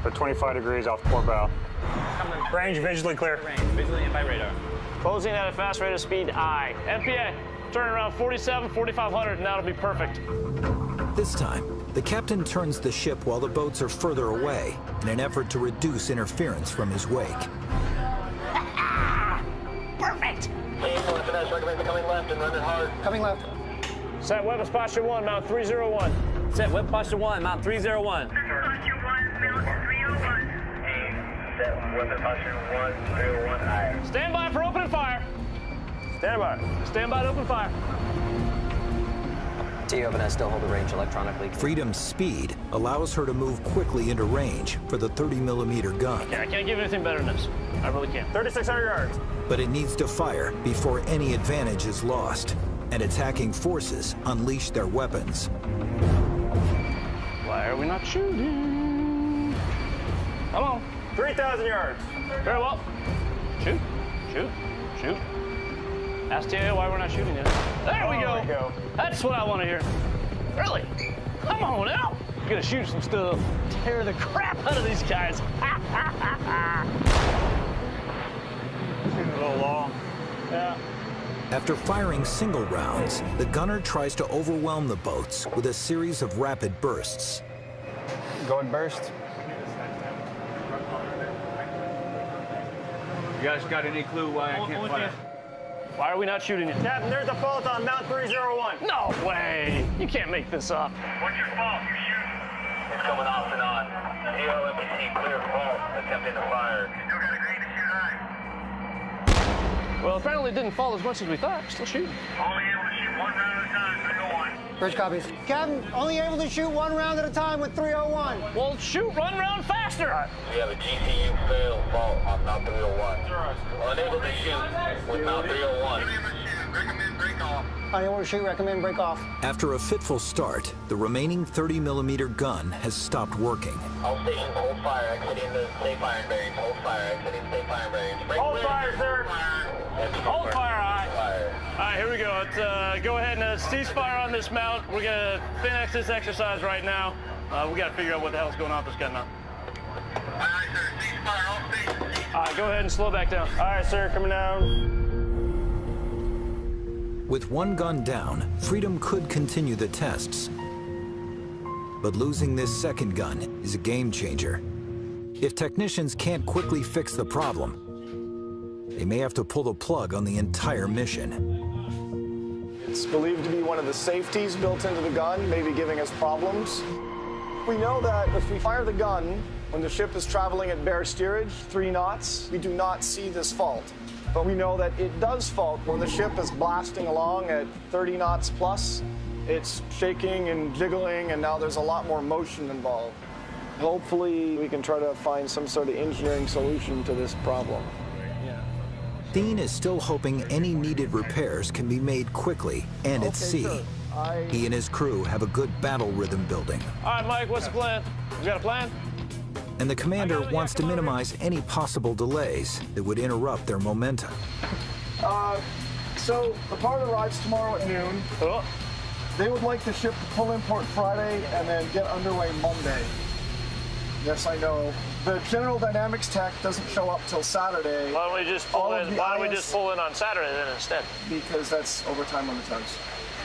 But 25 degrees off port bow. Range visually clear. Range, visually and by radar. Closing at a fast rate of speed I. MPA, turn around 47, 4,500, and that'll be perfect. This time, the captain turns the ship while the boats are further away in an effort to reduce interference from his wake. Perfect! Recommend coming left and running hard. Coming left. Set weapons posture 1, mount 301. Set weapon posture 1, mount 301. Weapon posture 101 I. Stand by for open fire. Stand by. Stand by to open fire. T-open, I still hold the range electronically. Freedom's speed allows her to move quickly into range for the 30mm gun. Yeah, I can't give anything better than this. I really can't. 3,600 yards. But it needs to fire before any advantage is lost, and attacking forces unleash their weapons. Why are we not shooting? Come on. 3,000 yards. Very well. Shoot, shoot, shoot. Ask TAO why we're not shooting yet. There we go. That's what I want to hear. Really? Come on now. We're gonna shoot some stuff. Tear the crap out of these guys. Shooting a little long. Yeah. After firing single rounds, the gunner tries to overwhelm the boats with a series of rapid bursts. Go and burst. You guys got any clue why I can't fire? Why are we not shooting it? Captain, there's a fault on Mount 301. No way. You can't make this up. What's your fault? You're shooting. It's coming off and on. AOMPC, clear fault. Attempting to fire. Still got a green to shoot high. Well, apparently it didn't fall as much as we thought. Still shooting. Only able to shoot 1 round at a time. 301. Bridge copies. Captain, only able to shoot 1 round at a time with 301. Well, shoot 1 round faster. We have a GCU fail fault on Mount 301. Unable to shoot with Mount 301. Recommend break off. Unable to shoot, recommend break off. After a fitful start, the remaining 30mm gun has stopped working. All stations hold fire, exiting the safe firing bearings. Hold fire, exiting safe firing bearings. Hold fire, sir. Hold fire, aye. All right, here we go. Let's go ahead and cease fire on this mount. We're gonna finish this exercise right now. We gotta figure out what the hell's going on with this gun now. All right, sir. Cease fire, all stations. All right, go ahead and slow back down. All right, sir, coming down. With one gun down, Freedom could continue the tests. But losing this second gun is a game changer. If technicians can't quickly fix the problem, they may have to pull the plug on the entire mission. It's believed to be one of the safeties built into the gun, maybe giving us problems. We know that if we fire the gun when the ship is traveling at bare steerage, 3 knots, we do not see this fault. But we know that it does fault when the ship is blasting along at 30 knots plus. It's shaking and jiggling, and now there's a lot more motion involved. Hopefully, we can try to find some sort of engineering solution to this problem. Dean is still hoping any needed repairs can be made quickly and at sea. Sure. He and his crew have a good battle rhythm building. All right, Mike, what's the plan? You got a plan? And the commander wants to minimize any possible delays that would interrupt their momentum. So the part arrives tomorrow at noon. Oh. They would like the ship to pull in port Friday and then get underway Monday. Yes, I know. The General Dynamics tech doesn't show up till Saturday. Why don't we just pull in? Why don't we just pull in on Saturday then instead? Because that's overtime on the tugs.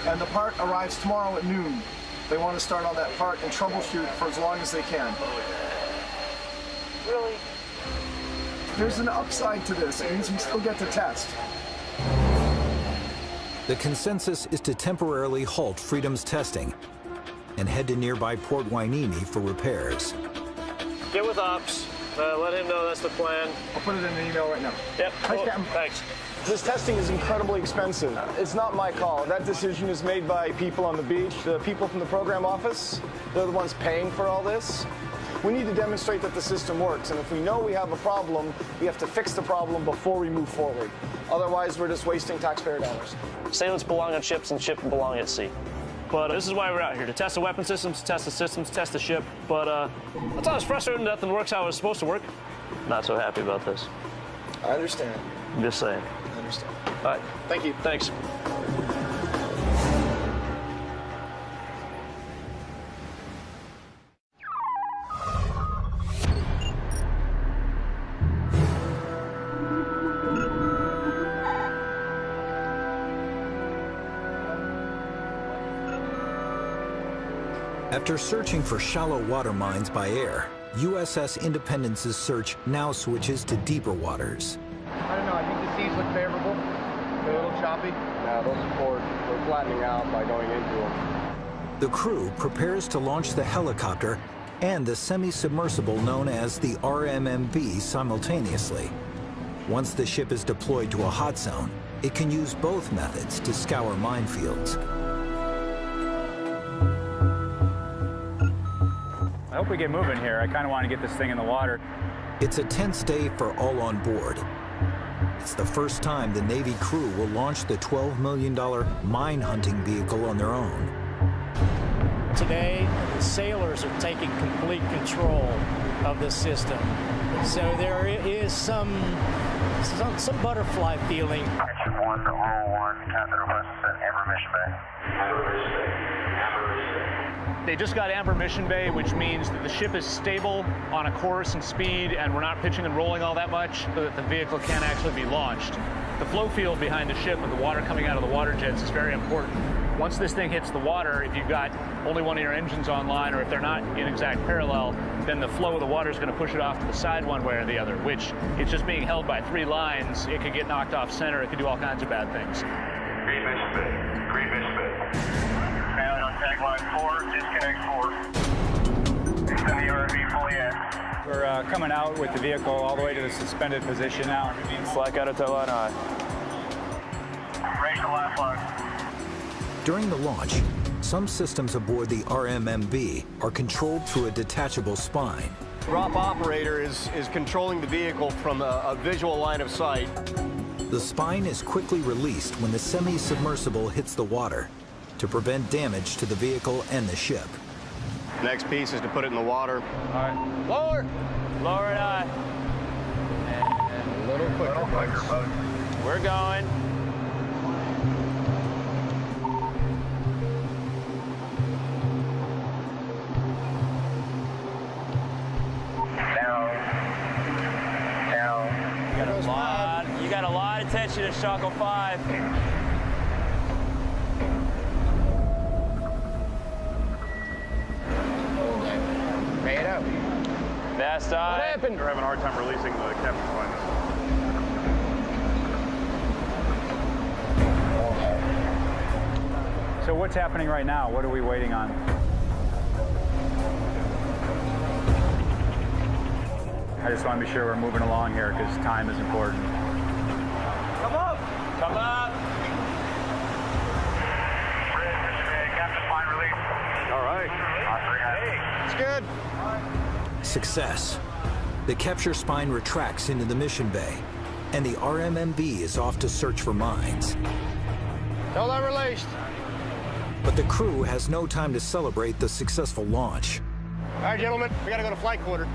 And the part arrives tomorrow at noon. They want to start on that part and troubleshoot for as long as they can. Really? There's an upside to this. It means we still get to test. The consensus is to temporarily halt Freedom's testing and head to nearby Port Hueneme for repairs. Get with Ops. Let him know that's the plan. I'll put it in an email right now. Yep. Cool. Thanks. This testing is incredibly expensive. It's not my call. That decision is made by people on the beach, the people from the program office. They're the ones paying for all this. We need to demonstrate that the system works, and if we know we have a problem, we have to fix the problem before we move forward. Otherwise, we're just wasting taxpayer dollars. Sailors belong on ships and ships belong at sea. But this is why we're out here, to test the weapon systems, test the ship. But it's always frustrating that nothing works how it's supposed to work. Not so happy about this. I understand. I'm just saying. I understand. All right. Thank you. Thanks. After searching for shallow water mines by air, USS Independence's search now switches to deeper waters. I don't know, I think the seas look favorable. They're a little choppy. Yeah, those ports, they're flattening out by going into them. The crew prepares to launch the helicopter and the semi-submersible known as the RMMB simultaneously. Once the ship is deployed to a hot zone, it can use both methods to scour minefields. I hope we get moving here. I kind of want to get this thing in the water. It's a tense day for all on board. It's the first time the Navy crew will launch the $12 million mine hunting vehicle on their own. Today, the sailors are taking complete control of the system. So there is some butterfly feeling. Action 1 to roll 1, Captain requests at Amber Mission Bay. They just got Amber Mission Bay, which means that the ship is stable on a course and speed, and we're not pitching and rolling all that much, so that the vehicle can actually be launched. The flow field behind the ship with the water coming out of the water jets is very important. Once this thing hits the water, if you've got only one of your engines online, or if they're not in exact parallel, then the flow of the water is going to push it off to the side one way or the other, which it's just being held by 3 lines. It could get knocked off center. It could do all kinds of bad things. Green Mission Bay. Green Mission Bay. Failure on tag line 4, disconnect 4. Extend the RV fully in. We're coming out with the vehicle all the way to the suspended position now. Slack out at tow line high. Raise the last line. During the launch, some systems aboard the RMMB are controlled through a detachable spine. Drop operator is controlling the vehicle from a visual line of sight. The spine is quickly released when the semi-submersible hits the water to prevent damage to the vehicle and the ship. Next piece is to put it in the water. All right. Lower. Lower it high. And a little quicker, folks. We're going. You got a lot of tension at Shackle 5. Pay it out. Fast eye. What happened? We're having a hard time releasing the captain's line. So what's happening right now? What are we waiting on? I just want to be sure we're moving along here because time is important. Come up! Come up! Captain's line release. All right. It's good. Success. The capture spine retracts into the mission bay, and the RMMV is off to search for mines. Tell them released. But the crew has no time to celebrate the successful launch. All right, gentlemen, we got to go to flight quarter.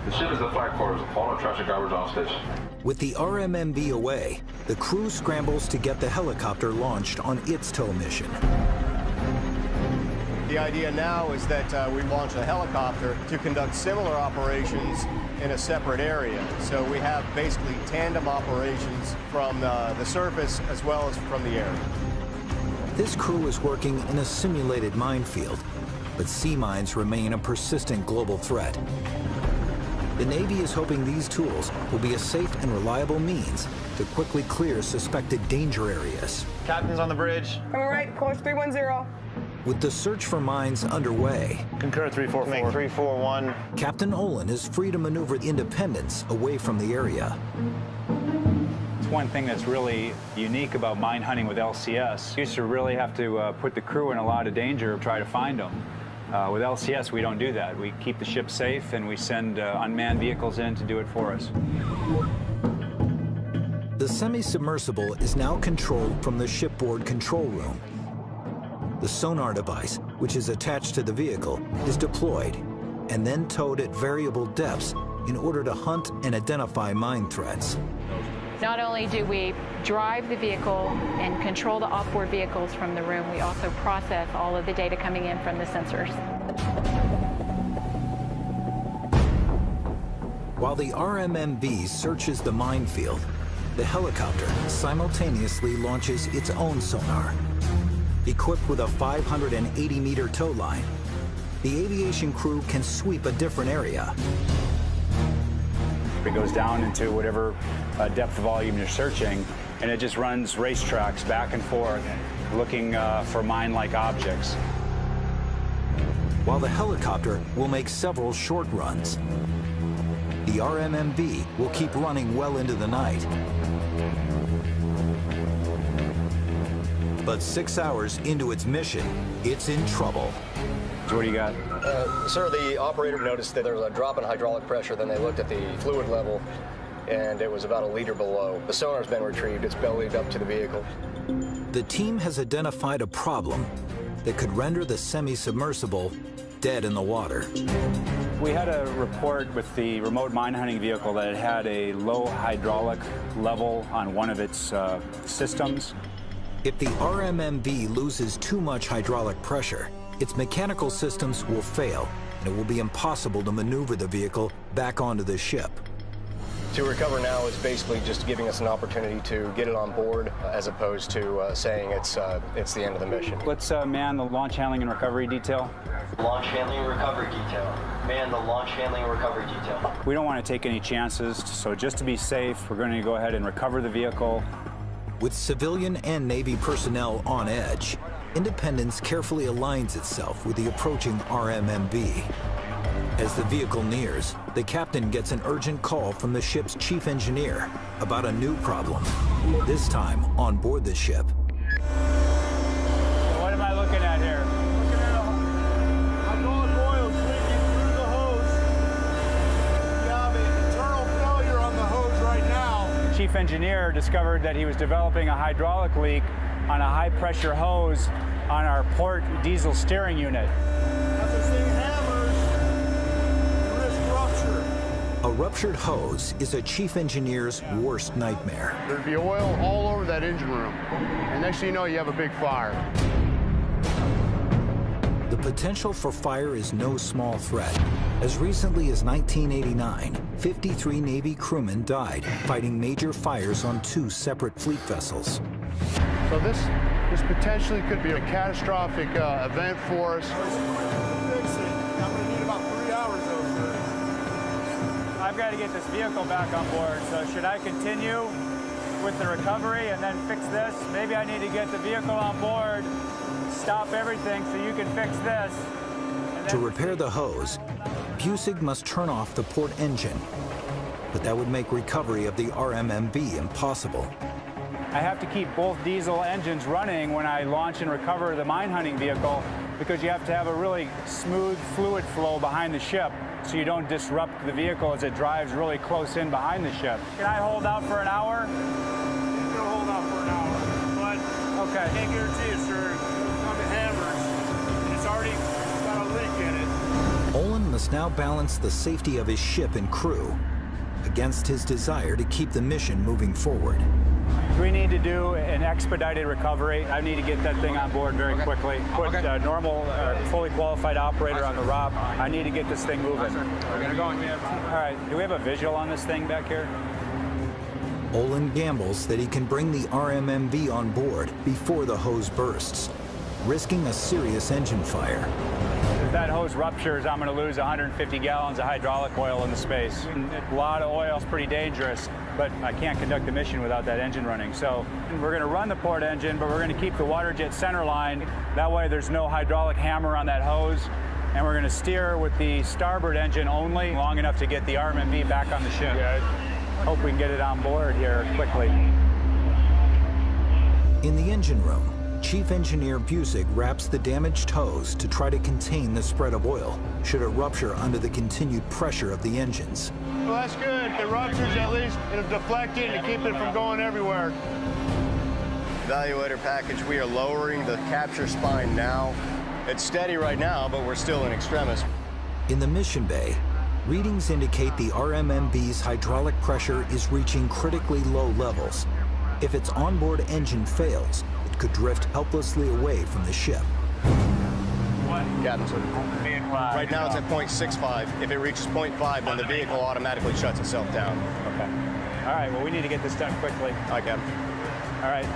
The ship is the flight quarters. All our trash and garbage on station. With the RMMV away, the crew scrambles to get the helicopter launched on its tow mission. The idea now is that we launch a helicopter to conduct similar operations in a separate area. So we have basically tandem operations from the surface as well as from the air. This crew is working in a simulated minefield, but sea mines remain a persistent global threat. The Navy is hoping these tools will be a safe and reliable means to quickly clear suspected danger areas. Captain's on the bridge. Coming right, course 310. With the search for mines underway, Concur 344. Make 341. Captain Olin is free to maneuver Independence away from the area. It's one thing that's really unique about mine hunting with LCS. You used to really have to put the crew in a lot of danger to try to find them. With LCS, we don't do that. We keep the ship safe, and we send unmanned vehicles in to do it for us. The semi-submersible is now controlled from the shipboard control room. The sonar device, which is attached to the vehicle, is deployed and then towed at variable depths in order to hunt and identify mine threats. Not only do we drive the vehicle and control the off-board vehicles from the room, we also process all of the data coming in from the sensors. While the RMMV searches the minefield, the helicopter simultaneously launches its own sonar. Equipped with a 580-meter tow line, the aviation crew can sweep a different area. It goes down into whatever depth of volume you're searching, and it just runs racetracks back and forth, looking for mine-like objects. While the helicopter will make several short runs, the RMMV will keep running well into the night. But 6 hours into its mission, it's in trouble. So what do you got? Sir, the operator noticed that there was a drop in hydraulic pressure. Then they looked at the fluid level, and it was about 1 liter below. The sonar's been retrieved. It's bellied up to the vehicle. The team has identified a problem that could render the semi-submersible dead in the water. We had a report with the remote mine hunting vehicle that it had a low hydraulic level on one of its systems. If the RMMV loses too much hydraulic pressure, its mechanical systems will fail, and it will be impossible to maneuver the vehicle back onto the ship. To recover now is basically just giving us an opportunity to get it on board, as opposed to saying it's the end of the mission. Let's man the launch handling and recovery detail. Launch handling and recovery detail. Man the launch handling and recovery detail. We don't want to take any chances, so just to be safe, we're going to go ahead and recover the vehicle. With civilian and Navy personnel on edge, Independence carefully aligns itself with the approaching RMMV. As the vehicle nears, the captain gets an urgent call from the ship's chief engineer about a new problem, this time on board the ship. What am I looking at here? Looking at hydraulic oil leaking through the hose. We have an internal failure on the hose right now. The chief engineer discovered that he was developing a hydraulic leak on a high-pressure hose on our port diesel steering unit. As this thing hammers, you risk rupture. A ruptured hose is a chief engineer's worst nightmare. There'd be oil all over that engine room, and next thing you know, you have a big fire. The potential for fire is no small threat. As recently as 1989, 53 Navy crewmen died fighting major fires on 2 separate fleet vessels. So this potentially could be a catastrophic event for us. Fix it. I'm going to need about 3 hours though, sir. I've got to get this vehicle back on board, so should I continue with the recovery and then fix this? Maybe I need to get the vehicle on board, stop everything so you can fix this. To repair the hose, Busig must turn off the port engine, but that would make recovery of the RMMV impossible. I have to keep both diesel engines running when I launch and recover the mine hunting vehicle, because you have to have a really smooth fluid flow behind the ship so you don't disrupt the vehicle as it drives really close in behind the ship. Can I hold out for an hour? You can hold out for an hour, but okay. I can't guarantee it, sir. It's on the hammers, and it's already got a leak in it. Olin must now balance the safety of his ship and crew against his desire to keep the mission moving forward. We need to do an expedited recovery. I need to get that thing on board very quickly. Put a normal, fully qualified operator on the ROP. I need to get this thing moving. We're gonna go. All right, do we have a visual on this thing back here? Olin gambles that he can bring the RMMV on board before the hose bursts, risking a serious engine fire. If that hose ruptures, I'm going to lose 150 gallons of hydraulic oil in the space. A lot of oil is pretty dangerous, but I can't conduct the mission without that engine running. So we're going to run the port engine, but we're going to keep the water jet center line. That way there's no hydraulic hammer on that hose. And we're going to steer with the starboard engine only, long enough to get the RMMV back on the ship. Hope we can get it on board here quickly. In the engine room, Chief Engineer Busick wraps the damaged hose to try to contain the spread of oil should it rupture under the continued pressure of the engines. Well, that's good. If it ruptures, at least it'll deflect it to keep it from going everywhere. Evaluator package, we are lowering the capture spine now. It's steady right now, but we're still in extremis. In the mission bay, readings indicate the RMMV's hydraulic pressure is reaching critically low levels. If its onboard engine fails, could drift helplessly away from the ship. Captain, right now it's at 0.65. If it reaches 0.5, then the vehicle automatically shuts itself down. Okay. All right, well, we need to get this done quickly. All right, Captain. All right.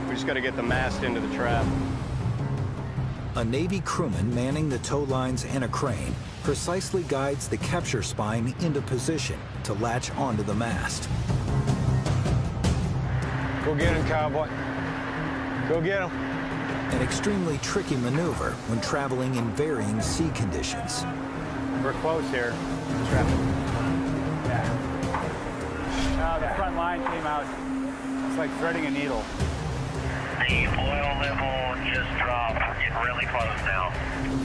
We just got to get the mast into the trap. A Navy crewman manning the tow lines and a crane precisely guides the capture spine into position to latch onto the mast. Go get him, cowboy. Go get him. An extremely tricky maneuver when traveling in varying sea conditions. We're close here. Yeah. The front line came out. It's like threading a needle. The oil level just dropped. We're getting really close now.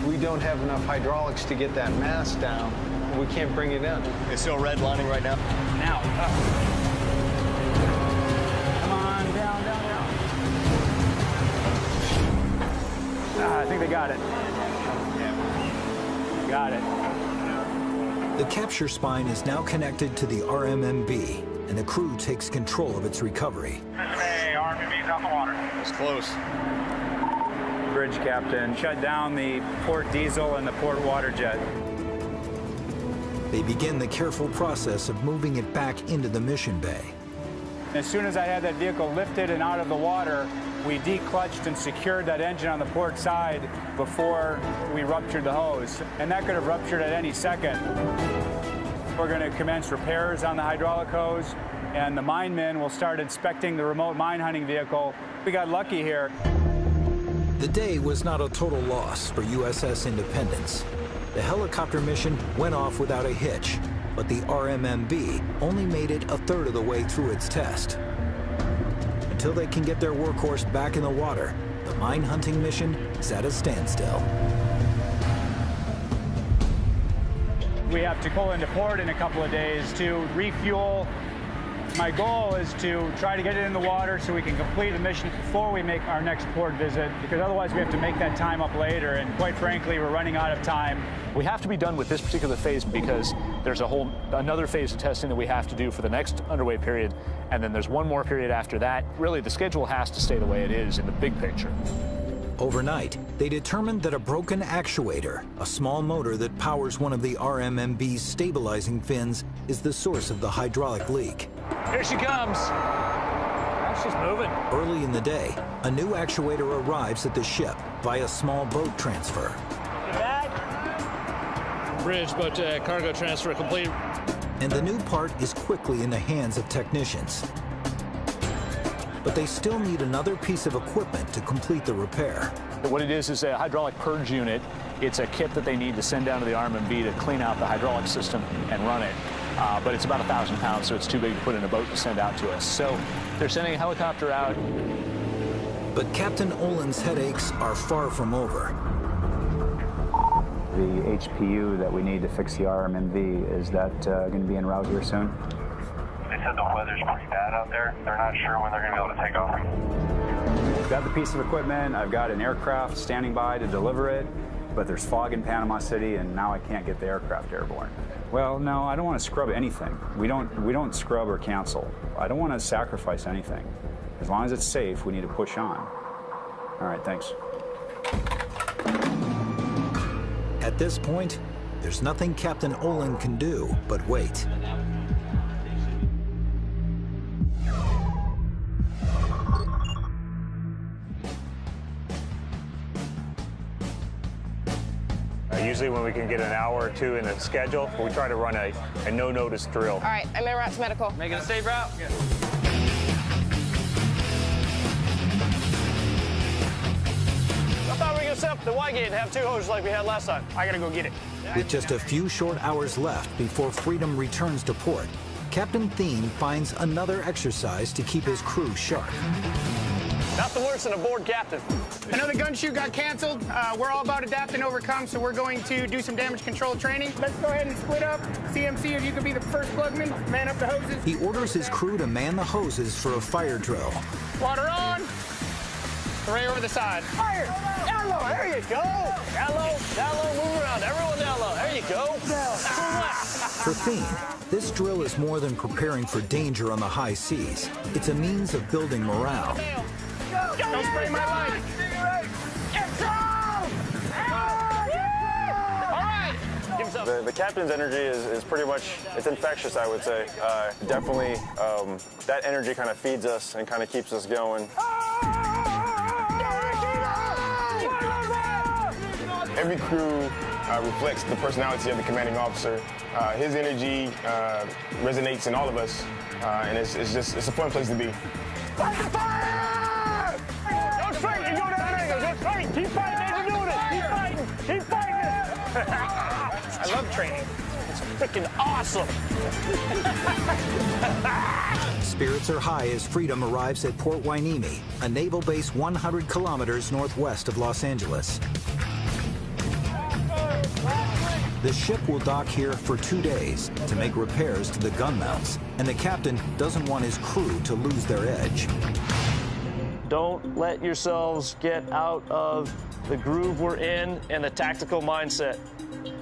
We don't have enough hydraulics to get that mast down. We can't bring it in. It's still redlining right now. Now. Come on, down, down, down. I think they got it. Got it. The capture spine is now connected to the RMMV, and the crew takes control of its recovery. Hey, RMMV's out the water. It's close. Bridge captain, shut down the port diesel and the port water jet. They begin the careful process of moving it back into the mission bay. As soon as I had that vehicle lifted and out of the water, we declutched and secured that engine on the port side before we ruptured the hose. And that could have ruptured at any second. We're going to commence repairs on the hydraulic hose, and the mine men will start inspecting the remote mine hunting vehicle. We got lucky here. The day was not a total loss for USS Independence. The helicopter mission went off without a hitch, but the RMMV only made it a third of the way through its test. Until they can get their workhorse back in the water, the mine hunting mission is at a standstill. We have to pull into port in a couple of days to refuel. My goal is to try to get it in the water so we can complete the mission before we make our next port visit, because otherwise we have to make that time up later, and quite frankly, we're running out of time. We have to be done with this particular phase because there's another phase of testing that we have to do for the next underway period, and then there's one more period after that. Really, the schedule has to stay the way it is in the big picture. Overnight, they determined that a broken actuator, a small motor that powers one of the RMMV's stabilizing fins, is the source of the hydraulic leak. Here she comes. She's moving. Early in the day, a new actuator arrives at the ship via small boat transfer. Bridge, but cargo transfer complete. And the new part is quickly in the hands of technicians. But they still need another piece of equipment to complete the repair. What it is a hydraulic purge unit. It's a kit that they need to send down to the RMMV to clean out the hydraulic system and run it. But it's about 1,000 pounds, so it's too big to put in a boat to send out to us. So they're sending a helicopter out. But Captain Olin's headaches are far from over. the HPU that we need to fix the RMMV. Is that going to be en route here soon? They said the weather's pretty bad out there. They're not sure when they're going to be able to take off. I've got the piece of equipment. I've got an aircraft standing by to deliver it, but there's fog in Panama City, and now I can't get the aircraft airborne. Well, no, I don't want to scrub anything. We don't scrub or cancel. I don't want to sacrifice anything. As long as it's safe, we need to push on. All right, thanks. At this point, there's nothing Captain Olin can do but wait. Usually when we can get an hour or two in a schedule, we try to run a no-notice drill. All right, I'm en route to medical. Making a safe route? Yeah. I thought we were going to set up the Y gate and have 2 hoses like we had last time. I got to go get it. With just a few short hours left before Freedom returns to port, Captain Thien finds another exercise to keep his crew sharp. Nothing worse than a bored captain. I know the gun shoot got canceled. We're all about adapt and overcome, so we're going to do some damage control training. Let's go ahead and split up. CMC, if you could be the first plugman, man up the hoses. He orders his crew to man the hoses for a fire drill. Water on. Right over the side. Fire! Down low, there you go. Down low, move around. Everyone down low. There you go. For Thien, this drill is more than preparing for danger on the high seas. It's a means of building morale. Don't spray my light. The captain's energy is pretty much, it's infectious, I would say. Definitely, that energy kind of feeds us and kind of keeps us going. Every crew reflects the personality of the commanding officer. His energy resonates in all of us, and it's a fun place to be. Fight the fire! Don't straight and go down an angle. Don't straight. Keep fighting as you're doing it. Keep fighting. Keep fighting. I love training. It's freaking awesome. Spirits are high as Freedom arrives at Port Hueneme, a naval base 100 kilometers northwest of Los Angeles. The ship will dock here for 2 days to make repairs to the gun mounts, and the captain doesn't want his crew to lose their edge. Don't let yourselves get out of the groove we're in and the tactical mindset.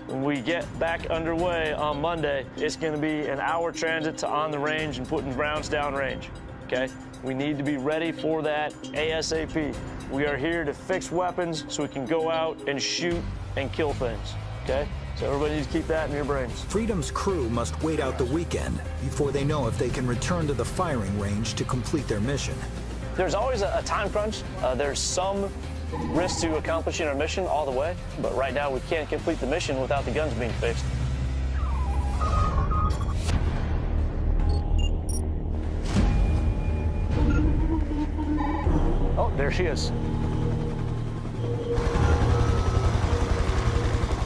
When we get back underway on Monday, it's going to be an hour transit to on the range and putting rounds down range, okay? We need to be ready for that ASAP. We are here to fix weapons so we can go out and shoot and kill things, okay? So everybody needs to keep that in your brains. Freedom's crew must wait out the weekend before they know if they can return to the firing range to complete their mission. There's always a time crunch. There's some risk to accomplishing our mission all the way, but right now we can't complete the mission without the guns being fixed. Oh, there she is.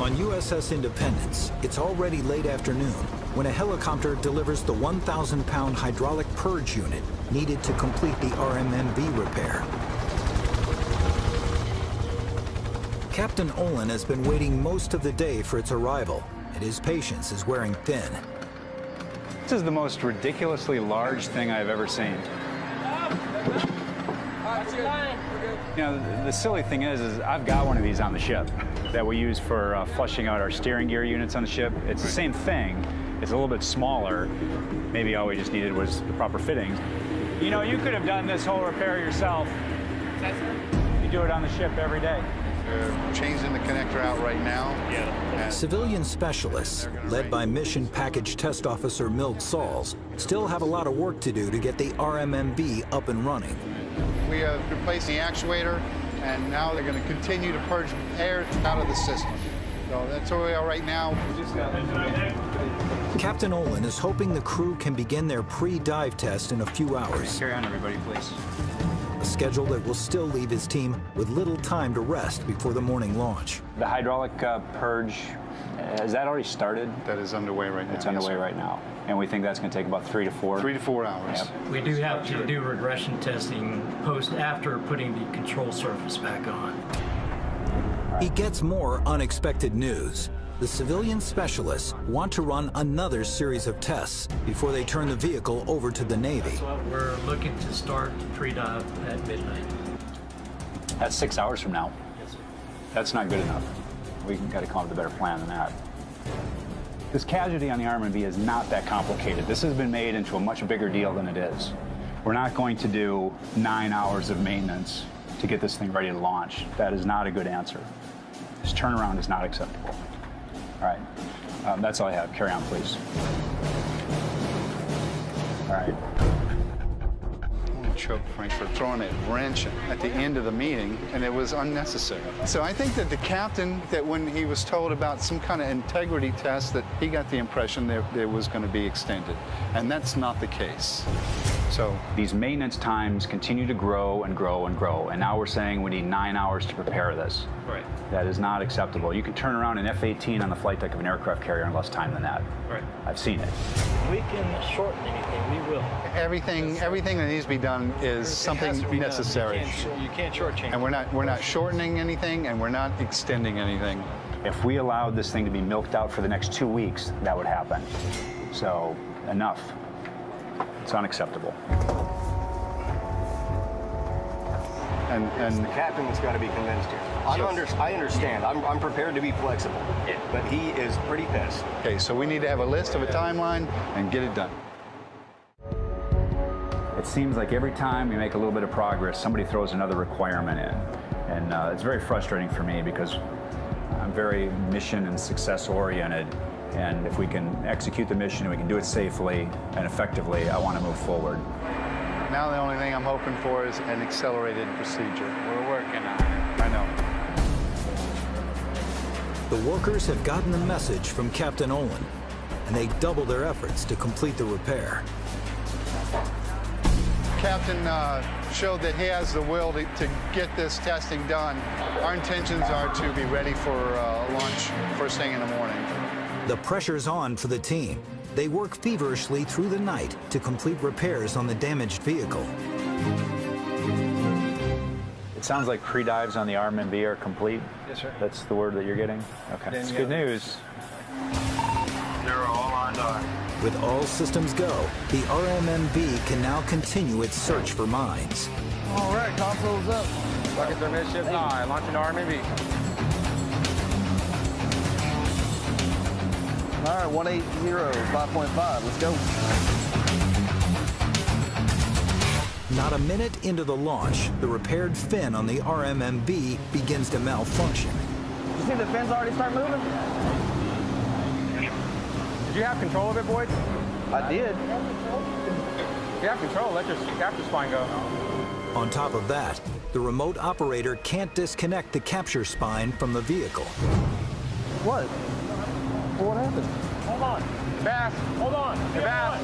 On USS Independence, it's already late afternoon when a helicopter delivers the 1,000-pound hydraulic purge unit needed to complete the RMMV repair. Captain Olin has been waiting most of the day for its arrival, and his patience is wearing thin. This is the most ridiculously large thing I've ever seen. You know, the silly thing is I've got one of these on the ship that we use for flushing out our steering gear units on the ship. It's the same thing. It's a little bit smaller. Maybe all we just needed was the proper fittings. You know, you could have done this whole repair yourself. You do it on the ship every day. They're changing the connector out right now. Yeah. Civilian specialists, led by Mission Package Test Officer Milt Sauls, still have a lot of work to do to get the RMMV up and running. We have replaced the actuator, and now they're going to continue to purge air out of the system. So that's where we are right now. Captain Olin is hoping the crew can begin their pre-dive test in a few hours. Carry on, everybody, please. A schedule that will still leave his team with little time to rest before the morning launch. The hydraulic purge, has that already started? That is underway right now. It's underway right now. And we think that's going to take about 3 to 4? 3 to 4 hours. Yep. We do have to do regression testing after putting the control surface back on. He gets more unexpected news. The civilian specialists want to run another series of tests before they turn the vehicle over to the Navy. We're looking to start pre-dive at midnight. That's 6 hours from now. Yes, sir. That's not good enough. We've got to come up with a better plan than that. This casualty on the RMB is not that complicated. This has been made into a much bigger deal than it is. We're not going to do 9 hours of maintenance to get this thing ready to launch. That is not a good answer. This turnaround is not acceptable. All right, that's all I have. Carry on, please. All right. I want to choke Frank for throwing a wrench at the end of the meeting, and it was unnecessary. So I think that the captain, that when he was told about some kind of integrity test, that he got the impression that it was going to be extended, and that's not the case. So these maintenance times continue to grow and grow and grow, and now we're saying we need 9 hours to prepare this. Right. That is not acceptable. You can turn around an F-18 on the flight deck of an aircraft carrier in less time than that. Right. I've seen it. We can shorten anything, we will. Everything that needs to be done is something necessary. You can't shortchange. And we're not shortening anything, and we're not extending anything. If we allowed this thing to be milked out for the next 2 weeks, that would happen. So, enough. It's unacceptable. And the captain has got to be convinced here. I understand. I'm prepared to be flexible, but he is pretty pissed. Okay, so we need to have a list of a timeline and get it done. It seems like every time we make a little bit of progress, somebody throws another requirement in. And it's very frustrating for me because I'm very mission and success oriented. And if we can execute the mission and we can do it safely and effectively, I want to move forward. Now the only thing I'm hoping for is an accelerated procedure. We're working on it. I know. The workers have gotten the message from Captain Olin, and they double their efforts to complete the repair. Captain showed that he has the will to get this testing done. Our intentions are to be ready for launch first thing in the morning. The pressure's on for the team. They work feverishly through the night to complete repairs on the damaged vehicle. It sounds like pre-dives on the RMB are complete. Yes, sir. That's the word that you're getting? Okay, that's good news. They're all on dock. With all systems go, the RMMB can now continue its search for mines. All right, console's up. Rockets are midship high, launching RMB. All right, 180, 5.5, let's go. Not a minute into the launch, the repaired fin on the RMMB begins to malfunction. You see the fins already start moving? Did you have control of it, Boyd? I did. If you have control, let your capture spine go. On top of that, the remote operator can't disconnect the capture spine from the vehicle. What? What happened? Hold on. Bass. Hold on. Hey, Bass.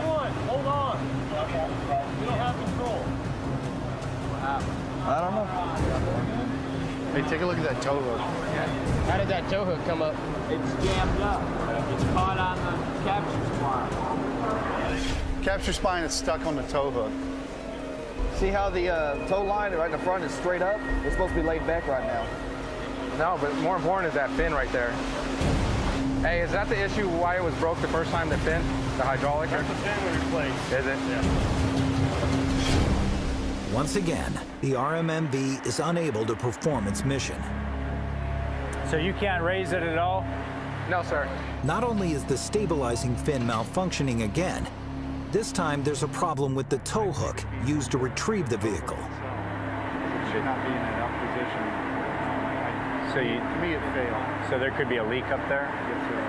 One. Hold on. We don't have control. I don't know. Hey, take a look at that tow hook. How did that tow hook come up? It's jammed up. It's caught on the capture spine. Capture spine is stuck on the tow hook. See how the tow line right in the front is straight up? It's supposed to be laid back right now. No, but more important is that fin right there. Hey, is that the issue why it was broke the first time, the fin? The hydraulic? That's the fin we replaced. Is it? Yeah. Once again, the RMMB is unable to perform its mission. So you can't raise it at all? No, sir. Not only is the stabilizing fin malfunctioning again, this time there's a problem with the tow hook used to retrieve the vehicle. It should not be in an up position. So to me, it failed. So there could be a leak up there? Yes, sir.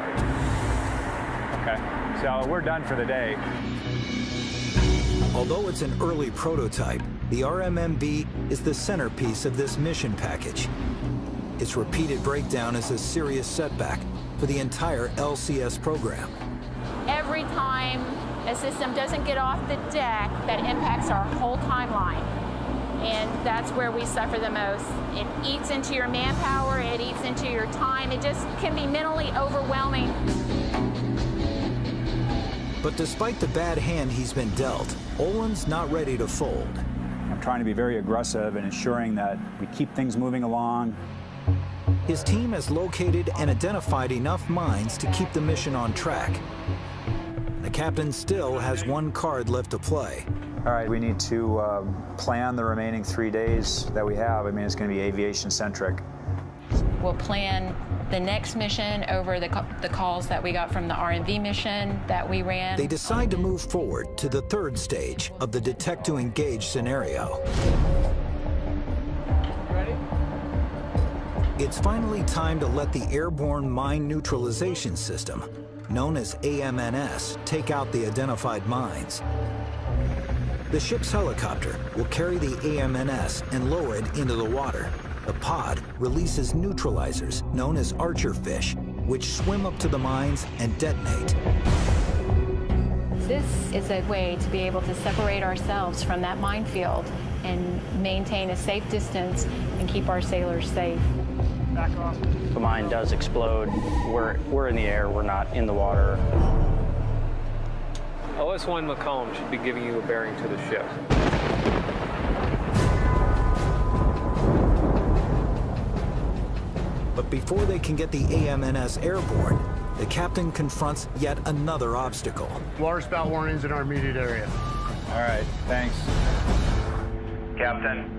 Okay. So we're done for the day. Although it's an early prototype, the RMMB is the centerpiece of this mission package. Its repeated breakdown is a serious setback for the entire LCS program. Every time a system doesn't get off the deck, that impacts our whole timeline. And that's where we suffer the most. It eats into your manpower, it eats into your time. It just can be mentally overwhelming. But despite the bad hand he's been dealt, Olin's not ready to fold. I'm trying to be very aggressive in ensuring that we keep things moving along, His team has located and identified enough mines to keep the mission on track. The captain still has one card left to play. All right, we need to plan the remaining 3 days that we have. I mean, it's going to be aviation-centric. We'll plan the next mission over the calls that we got from the RMV mission that we ran. They decide to move forward to the third stage of the detect to engage scenario. Ready? It's finally time to let the Airborne Mine Neutralization System, known as AMNS, take out the identified mines. The ship's helicopter will carry the AMNS and lower it into the water. The pod releases neutralizers known as archer fish, which swim up to the mines and detonate. This is a way to be able to separate ourselves from that minefield and maintain a safe distance and keep our sailors safe. Back off. If the mine does explode, we're in the air, we're not in the water. OS1 Macomb should be giving you a bearing to the ship. But before they can get the AMNS airborne, the captain confronts yet another obstacle. Water spout warnings in our immediate area. All right, thanks. Captain.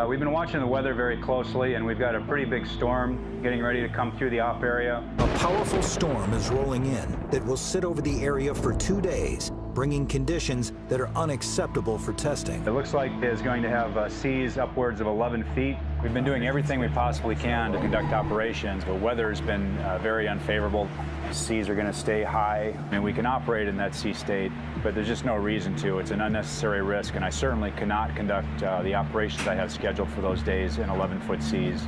We've been watching the weather very closely, and we've got a pretty big storm getting ready to come through the op area. A powerful storm is rolling in that will sit over the area for 2 days, bringing conditions that are unacceptable for testing. It looks like it's going to have seas upwards of 11 feet. We've been doing everything we possibly can to conduct operations. The weather's been very unfavorable. Seas are going to stay high. I mean, we can operate in that sea state, but there's just no reason to. It's an unnecessary risk, and I certainly cannot conduct the operations I have scheduled for those days in 11-foot seas.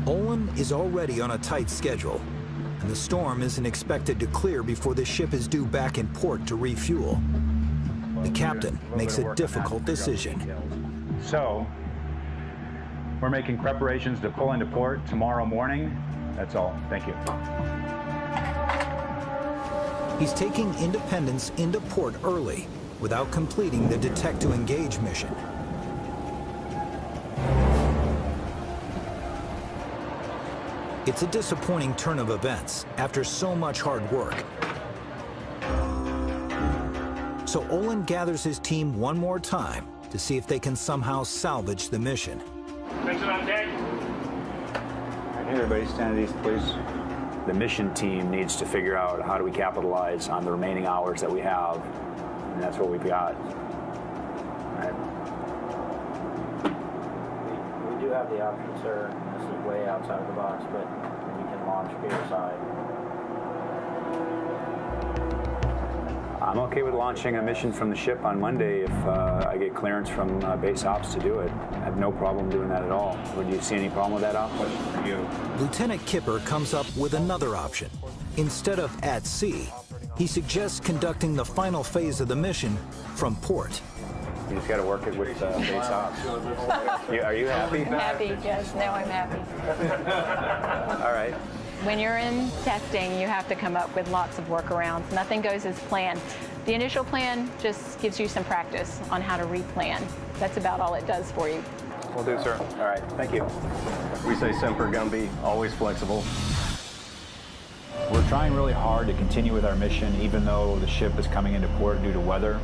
Olin is already on a tight schedule, and the storm isn't expected to clear before the ship is due back in port to refuel. The captain makes a difficult decision. So, we're making preparations to pull into port tomorrow morning. That's all. Thank you. He's taking Independence into port early without completing the detect to engage mission. It's a disappointing turn of events after so much hard work. So Olin gathers his team one more time to see if they can somehow salvage the mission. Attention on deck. Hey, everybody, stand at ease, please. The mission team needs to figure out how do we capitalize on the remaining hours that we have, and that's what we've got. All right. We do have the option, sir. This is way outside of the box, but we can launch pier side. I'm okay with launching a mission from the ship on Monday if I get clearance from base ops to do it. I have no problem doing that at all. Would you see any problem with that, Op? For you? Lieutenant Kipper comes up with another option. Instead of at sea, he suggests conducting the final phase of the mission from port. You just got to work it with base ops. Are you happy? I'm happy, yes. Now I'm happy. All right. When you're in testing, you have to come up with lots of workarounds. Nothing goes as planned. The initial plan just gives you some practice on how to replan. That's about all it does for you. Will do, sir. All right, thank you. We say Semper Gumby, always flexible. We're trying really hard to continue with our mission, even though the ship is coming into port due to weather.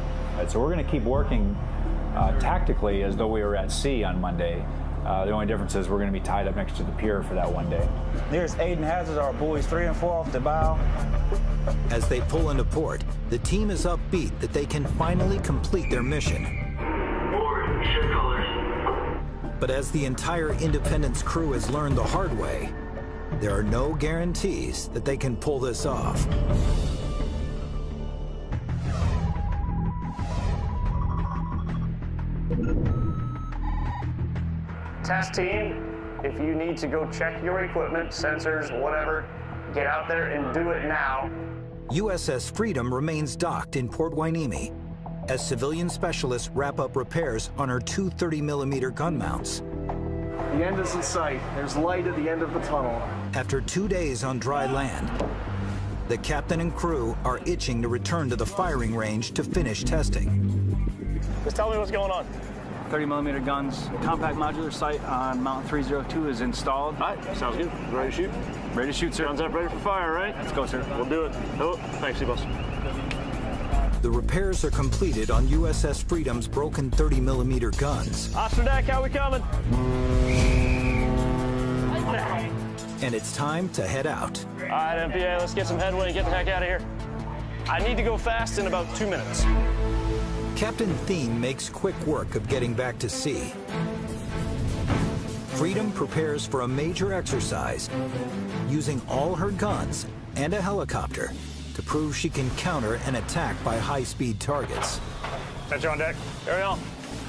So we're going to keep working tactically as though we were at sea on Monday. The only difference is we're going to be tied up next to the pier for that one day. Nearest aid and hazards are buoys 3 and 4 off the bow. As they pull into port, the team is upbeat that they can finally complete their mission. But as the entire Independence crew has learned the hard way, there are no guarantees that they can pull this off. Test team, if you need to go check your equipment, sensors, whatever, get out there and do it now. USS Freedom remains docked in Port Hueneme as civilian specialists wrap up repairs on her two 30mm gun mounts. The end is in sight. There's light at the end of the tunnel. After 2 days on dry land, the captain and crew are itching to return to the firing range to finish testing. Just tell me what's going on. 30mm guns. Compact modular sight on Mount 302 is installed. All right, sounds good. Ready to shoot? Ready to shoot, sir. Guns up, ready for fire, right? Let's go, sir. We'll do it. Oh, thanks, boss. The repairs are completed on USS Freedom's broken 30mm guns. Oster deck, how we coming? And it's time to head out. All right, MPA, let's get some headway and get the heck out of here. I need to go fast in about 2 minutes. Captain Thien makes quick work of getting back to sea. Freedom prepares for a major exercise, using all her guns and a helicopter to prove she can counter an attack by high-speed targets. Attention on deck. Carry on.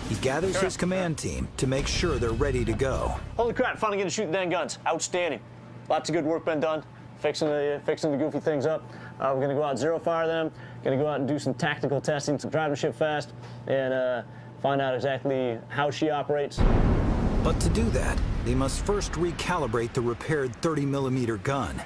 He gathers his command team to make sure they're ready to go. Holy crap, finally getting to shoot damn guns. Outstanding. Lots of good work been done, fixing the goofy things up. We're going to go out and zero fire them, going to go out and do some tactical testing, some driving the ship fast, and find out exactly how she operates. But to do that, they must first recalibrate the repaired 30mm gun.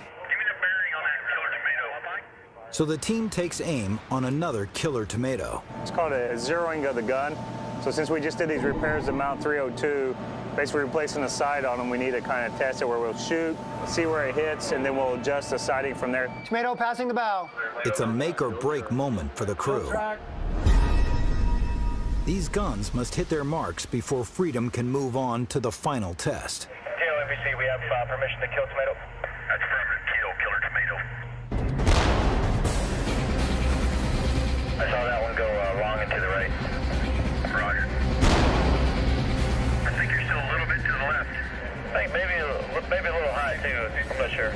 So the team takes aim on another killer tomato. It's called a zeroing of the gun. So since we just did these repairs to Mount 302, basically replacing the sight on them, we need to kind of test it where we'll shoot, see where it hits, and then we'll adjust the sighting from there. Tomato passing the bow. It's a make or break moment for the crew. These guns must hit their marks before Freedom can move on to the final test. TLNBC, we have permission to kill tomato. That's affirmative. Kill killer tomato. I saw that one go wrong and to the right. Roger. I think you're still a little bit to the left. I think maybe a little high too. I'm not sure.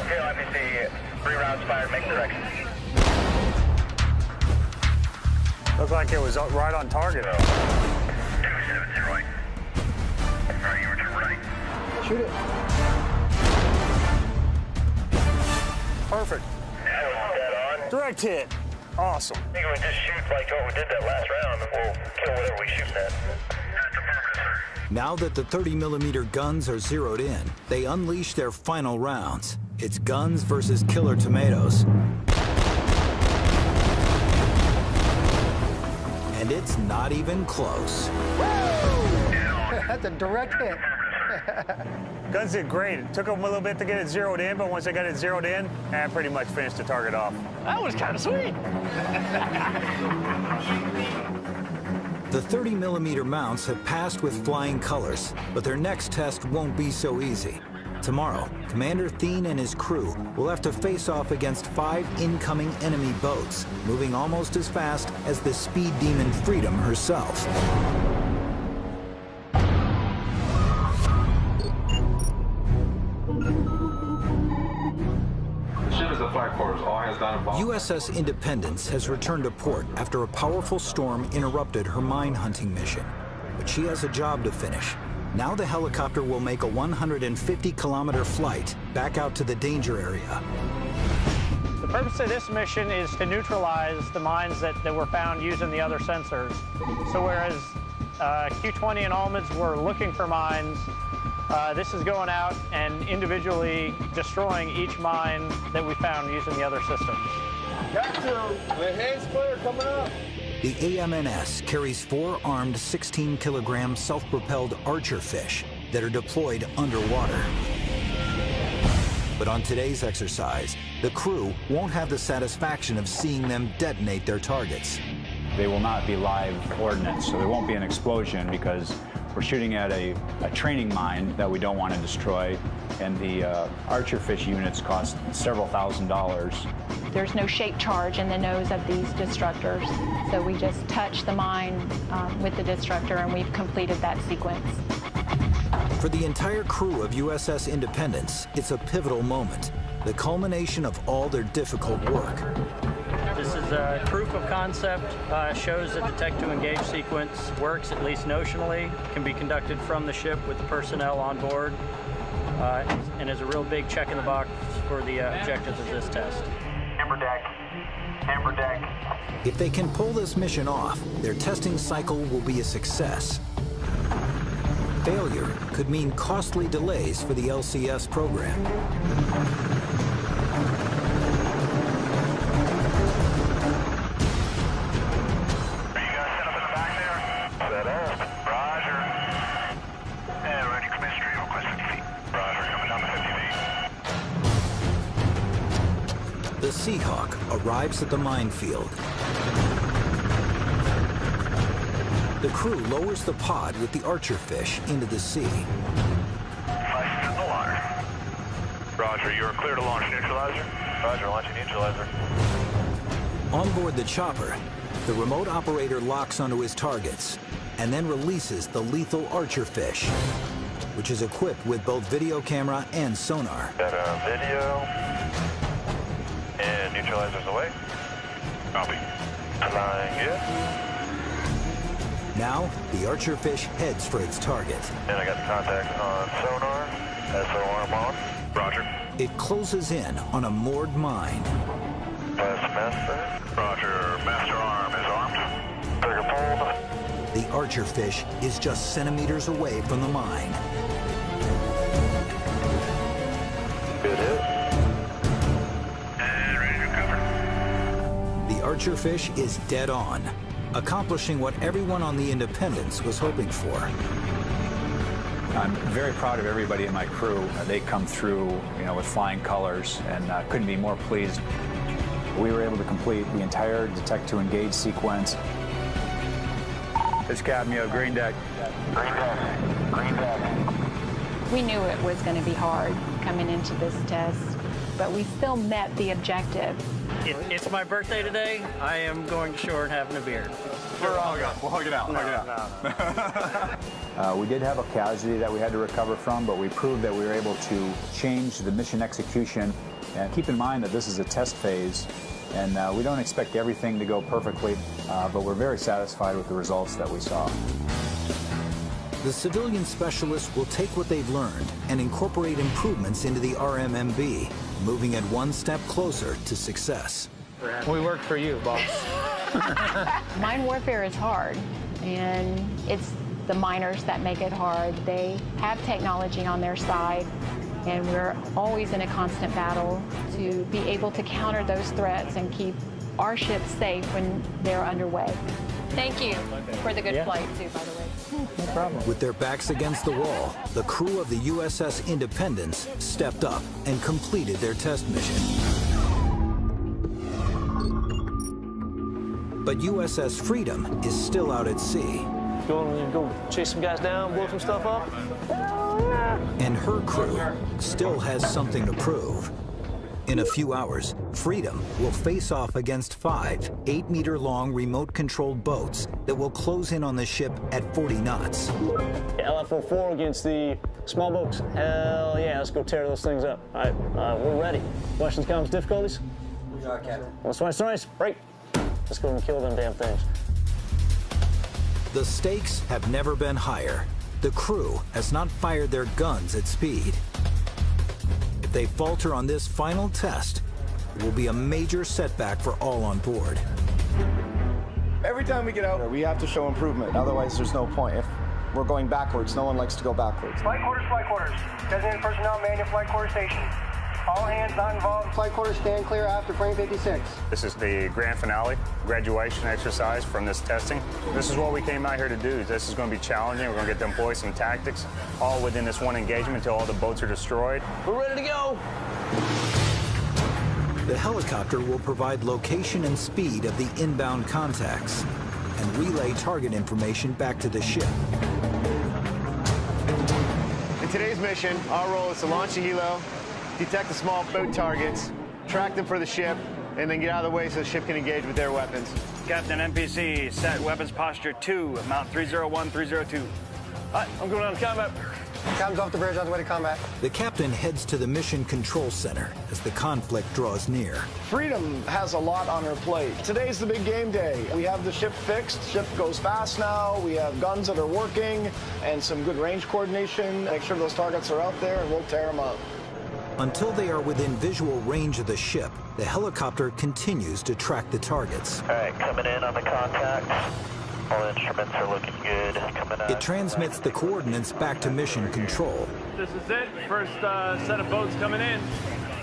TLNBC, 3 rounds fired. Make direction. Looked like it was right on target. 270 right. All right, you were to right. Shoot it. Perfect. That was dead on. Direct hit. Awesome. I think we just shoot like what we did that last round, and we'll kill whatever we shoot at. That's affirmative, sir. Now that the 30mm guns are zeroed in, they unleash their final rounds. It's guns versus killer tomatoes. And it's not even close. That's a direct hit. Guns did great. It took them a little bit to get it zeroed in, but once they got it zeroed in, I pretty much finished the target off. That was kind of sweet. The 30mm mounts have passed with flying colors, but their next test won't be so easy. Tomorrow, Commander Thien and his crew will have to face off against 5 incoming enemy boats, moving almost as fast as the speed demon Freedom herself. USS Independence has returned to port after a powerful storm interrupted her mine hunting mission. But she has a job to finish. Now the helicopter will make a 150-kilometer flight back out to the danger area. The purpose of this mission is to neutralize the mines that were found using the other sensors. So whereas Q-20 and Almids were looking for mines, this is going out and individually destroying each mine that we found using the other systems. Got to. The hands clear coming up. The AMNS carries 4 armed 16-kilogram self-propelled Archer fish that are deployed underwater. But on today's exercise, the crew won't have the satisfaction of seeing them detonate their targets. They will not be live ordnance, so there won't be an explosion because we're shooting at a training mine that we don't want to destroy, and the Archer fish units cost several $1,000s. There's no shape charge in the nose of these destructors, so we just touch the mine with the destructor and we've completed that sequence. For the entire crew of USS Independence, it's a pivotal moment, the culmination of all their difficult work. This is a proof of concept, shows that the tech-to-engage sequence works, at least notionally, can be conducted from the ship with the personnel on board, and is a real big check in the box for the objectives of this test. Amber deck. Amber deck. If they can pull this mission off, their testing cycle will be a success. Failure could mean costly delays for the LCS program. Seahawk arrives at the minefield. The crew lowers the pod with the Archer fish into the sea. Flight in the water. Roger, you are clear to launch neutralizer. Roger, launching neutralizer. On board the chopper, the remote operator locks onto his targets and then releases the lethal Archer fish, which is equipped with both video camera and sonar. Got a video. And neutralizer's away. Copy. Flying good. Now, the Archer fish heads for its target. And I got the contact on sonar. SOR on. Roger. It closes in on a moored mine. Master. Roger. Master arm is armed. Trigger pulled. The Archer fish is just centimeters away from the mine. Good hit. And ready to cover. The Archer fish is dead on, accomplishing what everyone on the Independence was hoping for. I'm very proud of everybody in my crew. They come through, with flying colors, and couldn't be more pleased. We were able to complete the entire detect to engage sequence. This Captain, you have green deck. Green deck. Green deck. We knew it was going to be hard coming into this test, but we still met the objective. It's my birthday today. I am going to shore and having a beer. We'll hug it out. We did have a casualty that we had to recover from, but we proved that we were able to change the mission execution. And keep in mind that this is a test phase, and we don't expect everything to go perfectly, but we're very satisfied with the results that we saw. The civilian specialists will take what they've learned and incorporate improvements into the RMMB, moving it one step closer to success. We work for you, boss. Mine warfare is hard, and it's the miners that make it hard. They have technology on their side, and we're always in a constant battle to be able to counter those threats and keep our ships safe when they're underway. Thank you for the good flight, too, by the way. No problem. With their backs against the wall, the crew of the USS Independence stepped up and completed their test mission. But USS Freedom is still out at sea. Go chase some guys down, blow some stuff up? And her crew still has something to prove. In a few hours, Freedom will face off against 5 8-meter-long remote-controlled boats that will close in on the ship at 40 knots. LF-04 against the small boats. Hell yeah, let's go tear those things up. All right, we're ready. Questions, comments, difficulties? We are, Captain. Let's nice. Break. Let's go and kill them damn things. The stakes have never been higher. The crew has not fired their guns at speed. If they falter on this final test, it will be a major setback for all on board. Every time we get out, we have to show improvement. Otherwise, there's no point. If we're going backwards, no one likes to go backwards. Flight quarters. Designated personnel, man your flight quarter station. All hands not involved. Flight quarters stand clear after frame 56. This is the grand finale, graduation exercise from this testing. This is what we came out here to do. This is going to be challenging. We're going to get to employ some tactics, all within this one engagement until all the boats are destroyed. We're ready to go. The helicopter will provide location and speed of the inbound contacts and relay target information back to the ship. In today's mission, our role is to launch the helo, detect the small boat targets, track them for the ship, and then get out of the way so the ship can engage with their weapons. Captain NPC, set weapons posture 2, Mount 301, 302. All right, I'm going on to combat. Captain's off the bridge on the way to combat. The captain heads to the mission control center as the conflict draws near. Freedom has a lot on her plate. Today's the big game day. We have the ship fixed. Ship goes fast now. We have guns that are working and some good range coordination. Make sure those targets are out there and we'll tear them up. Until they are within visual range of the ship, the helicopter continues to track the targets. All right, coming in on the contacts. All instruments are looking good. Coming in. It transmits the coordinates back to mission control. This is it. First set of boats coming in.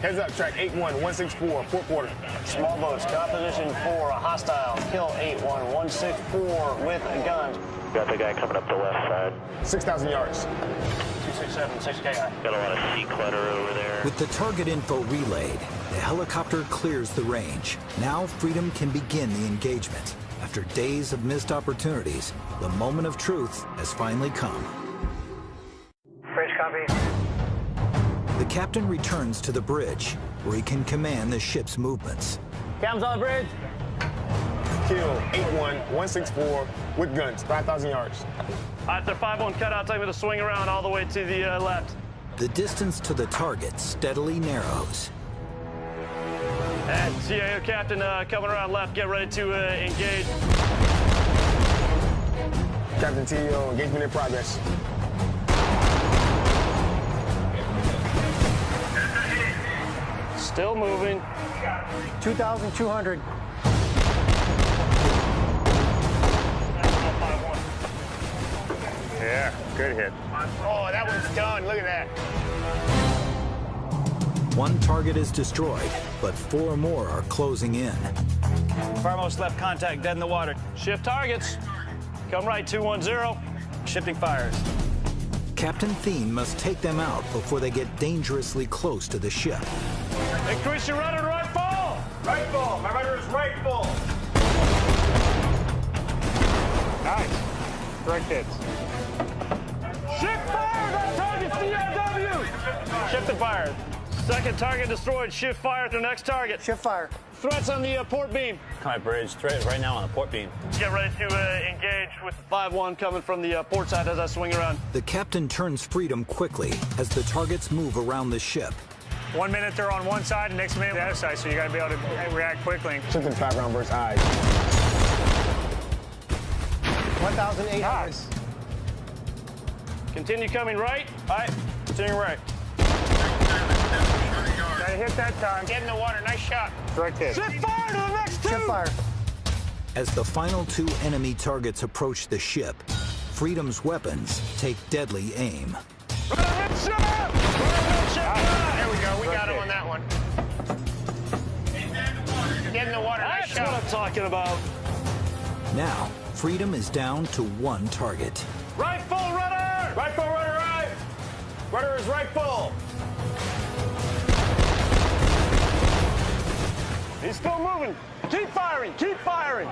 Heads up, track 81164, port quarter. Small boats, composition 4, hostile, kill 81164 with a gun. Got the guy coming up the left side. 6,000 yards. 676K. Got a lot of sea clutter over there. With the target info relayed, the helicopter clears the range. Now Freedom can begin the engagement. After days of missed opportunities, the moment of truth has finally come. Bridge copy. The captain returns to the bridge, where he can command the ship's movements. Cam's on the bridge. Kill 81164 with guns, 5,000 yards. All right, the 5-1 cutout, take me to swing around all the way to the left. The distance to the target steadily narrows. And CAO captain coming around left, get ready to engage. Captain TEO, engagement in progress. Still moving. 2,200. Yeah, good hit. Oh, that one's done. Look at that. One target is destroyed, but 4 more are closing in. Farmost left contact, dead in the water. Shift targets. Come right, 210. Shifting fires. Captain Thien must take them out before they get dangerously close to the ship. Increase your rudder, right full! Right full. My rudder is right full. Nice. Direct hits. Shift fires on target, CRW! Shift and fire. Second target destroyed. Shift fire to the next target. Shift fire. Threats on the port beam. Combat bridge, threat right now on the port beam. Get ready to engage with the 5-1 coming from the port side as I swing around. The captain turns Freedom quickly as the targets move around the ship. 1 minute they're on one side, and next minute the other side, so you got to be able to react quickly. Shifting 5 round burst eyes. 1,800. Nice. Continue coming right. All right, continue right. Got to hit that time. Get in the water. Nice shot. Direct hit. Shift fire to the next 2. Shift fire. As the final 2 enemy targets approach the ship, Freedom's weapons take deadly aim. Rudder midship! Rudder midship! There we go. We got him on that one. Get in the water. Nice shot. That's what I'm talking about. Now, Freedom is down to 1 target. Right full rudder! Right full, rudder right. Rudder is right full. He's still moving. Keep firing. Keep firing.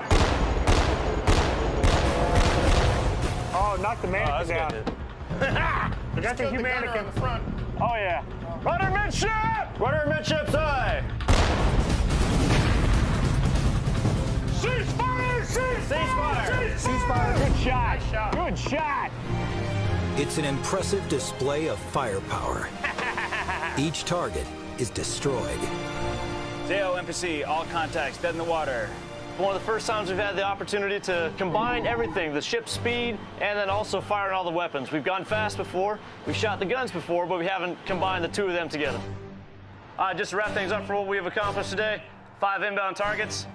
Oh, knocked the mannequin down. We got the humanity on the front. Oh, yeah. Rudder midship! Rudder midship side. Cease fire! Cease fire! Cease fire. Good shot. Nice shot. Good shot. It's an impressive display of firepower. Each target is destroyed. ZAO, MPC, all contacts, dead in the water. One of the first times we've had the opportunity to combine everything, the ship's speed, and then also firing all the weapons. We've gone fast before, we've shot the guns before, but we haven't combined the 2 of them together. Just to wrap things up for what we have accomplished today, 5 inbound targets,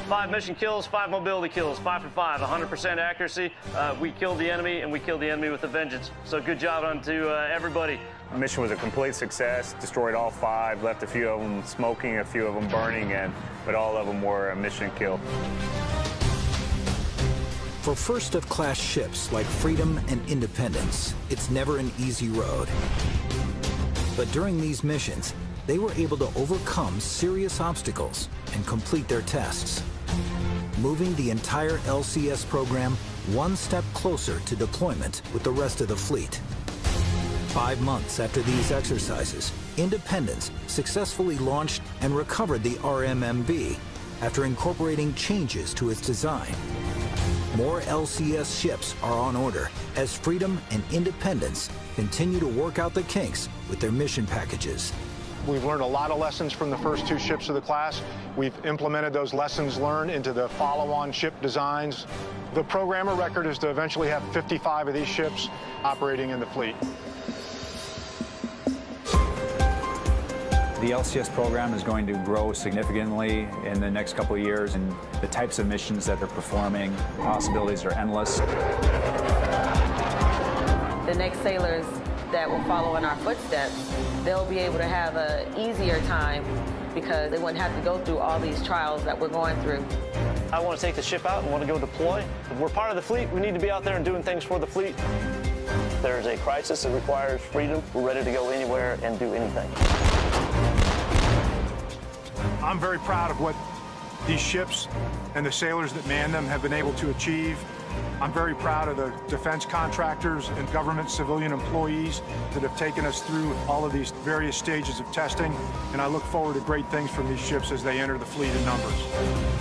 5 mission kills, 5 mobility kills, 5 for 5, 100% accuracy. We killed the enemy, and we killed the enemy with a vengeance. So good job on to everybody. The mission was a complete success, destroyed all 5, left a few of them smoking, a few of them burning, but all of them were a mission kill. For first-of-class ships like Freedom and Independence, it's never an easy road. But during these missions, they were able to overcome serious obstacles and complete their tests, moving the entire LCS program 1 step closer to deployment with the rest of the fleet. 5 months after these exercises, Independence successfully launched and recovered the RMMV after incorporating changes to its design. More LCS ships are on order as Freedom and Independence continue to work out the kinks with their mission packages. We've learned a lot of lessons from the first 2 ships of the class. We've implemented those lessons learned into the follow-on ship designs. The programmer record is to eventually have 55 of these ships operating in the fleet. The LCS program is going to grow significantly in the next couple of years, and the types of missions that they're performing, possibilities are endless. The next sailors that will follow in our footsteps, they'll be able to have an easier time because they wouldn't have to go through all these trials that we're going through. I want to take the ship out and want to go deploy. If we're part of the fleet, we need to be out there and doing things for the fleet. there's a crisis that requires freedom, we're ready to go anywhere and do anything. I'm very proud of what these ships and the sailors that man them have been able to achieve. I'm very proud of the defense contractors and government civilian employees that have taken us through all of these various stages of testing, and I look forward to great things from these ships as they enter the fleet in numbers.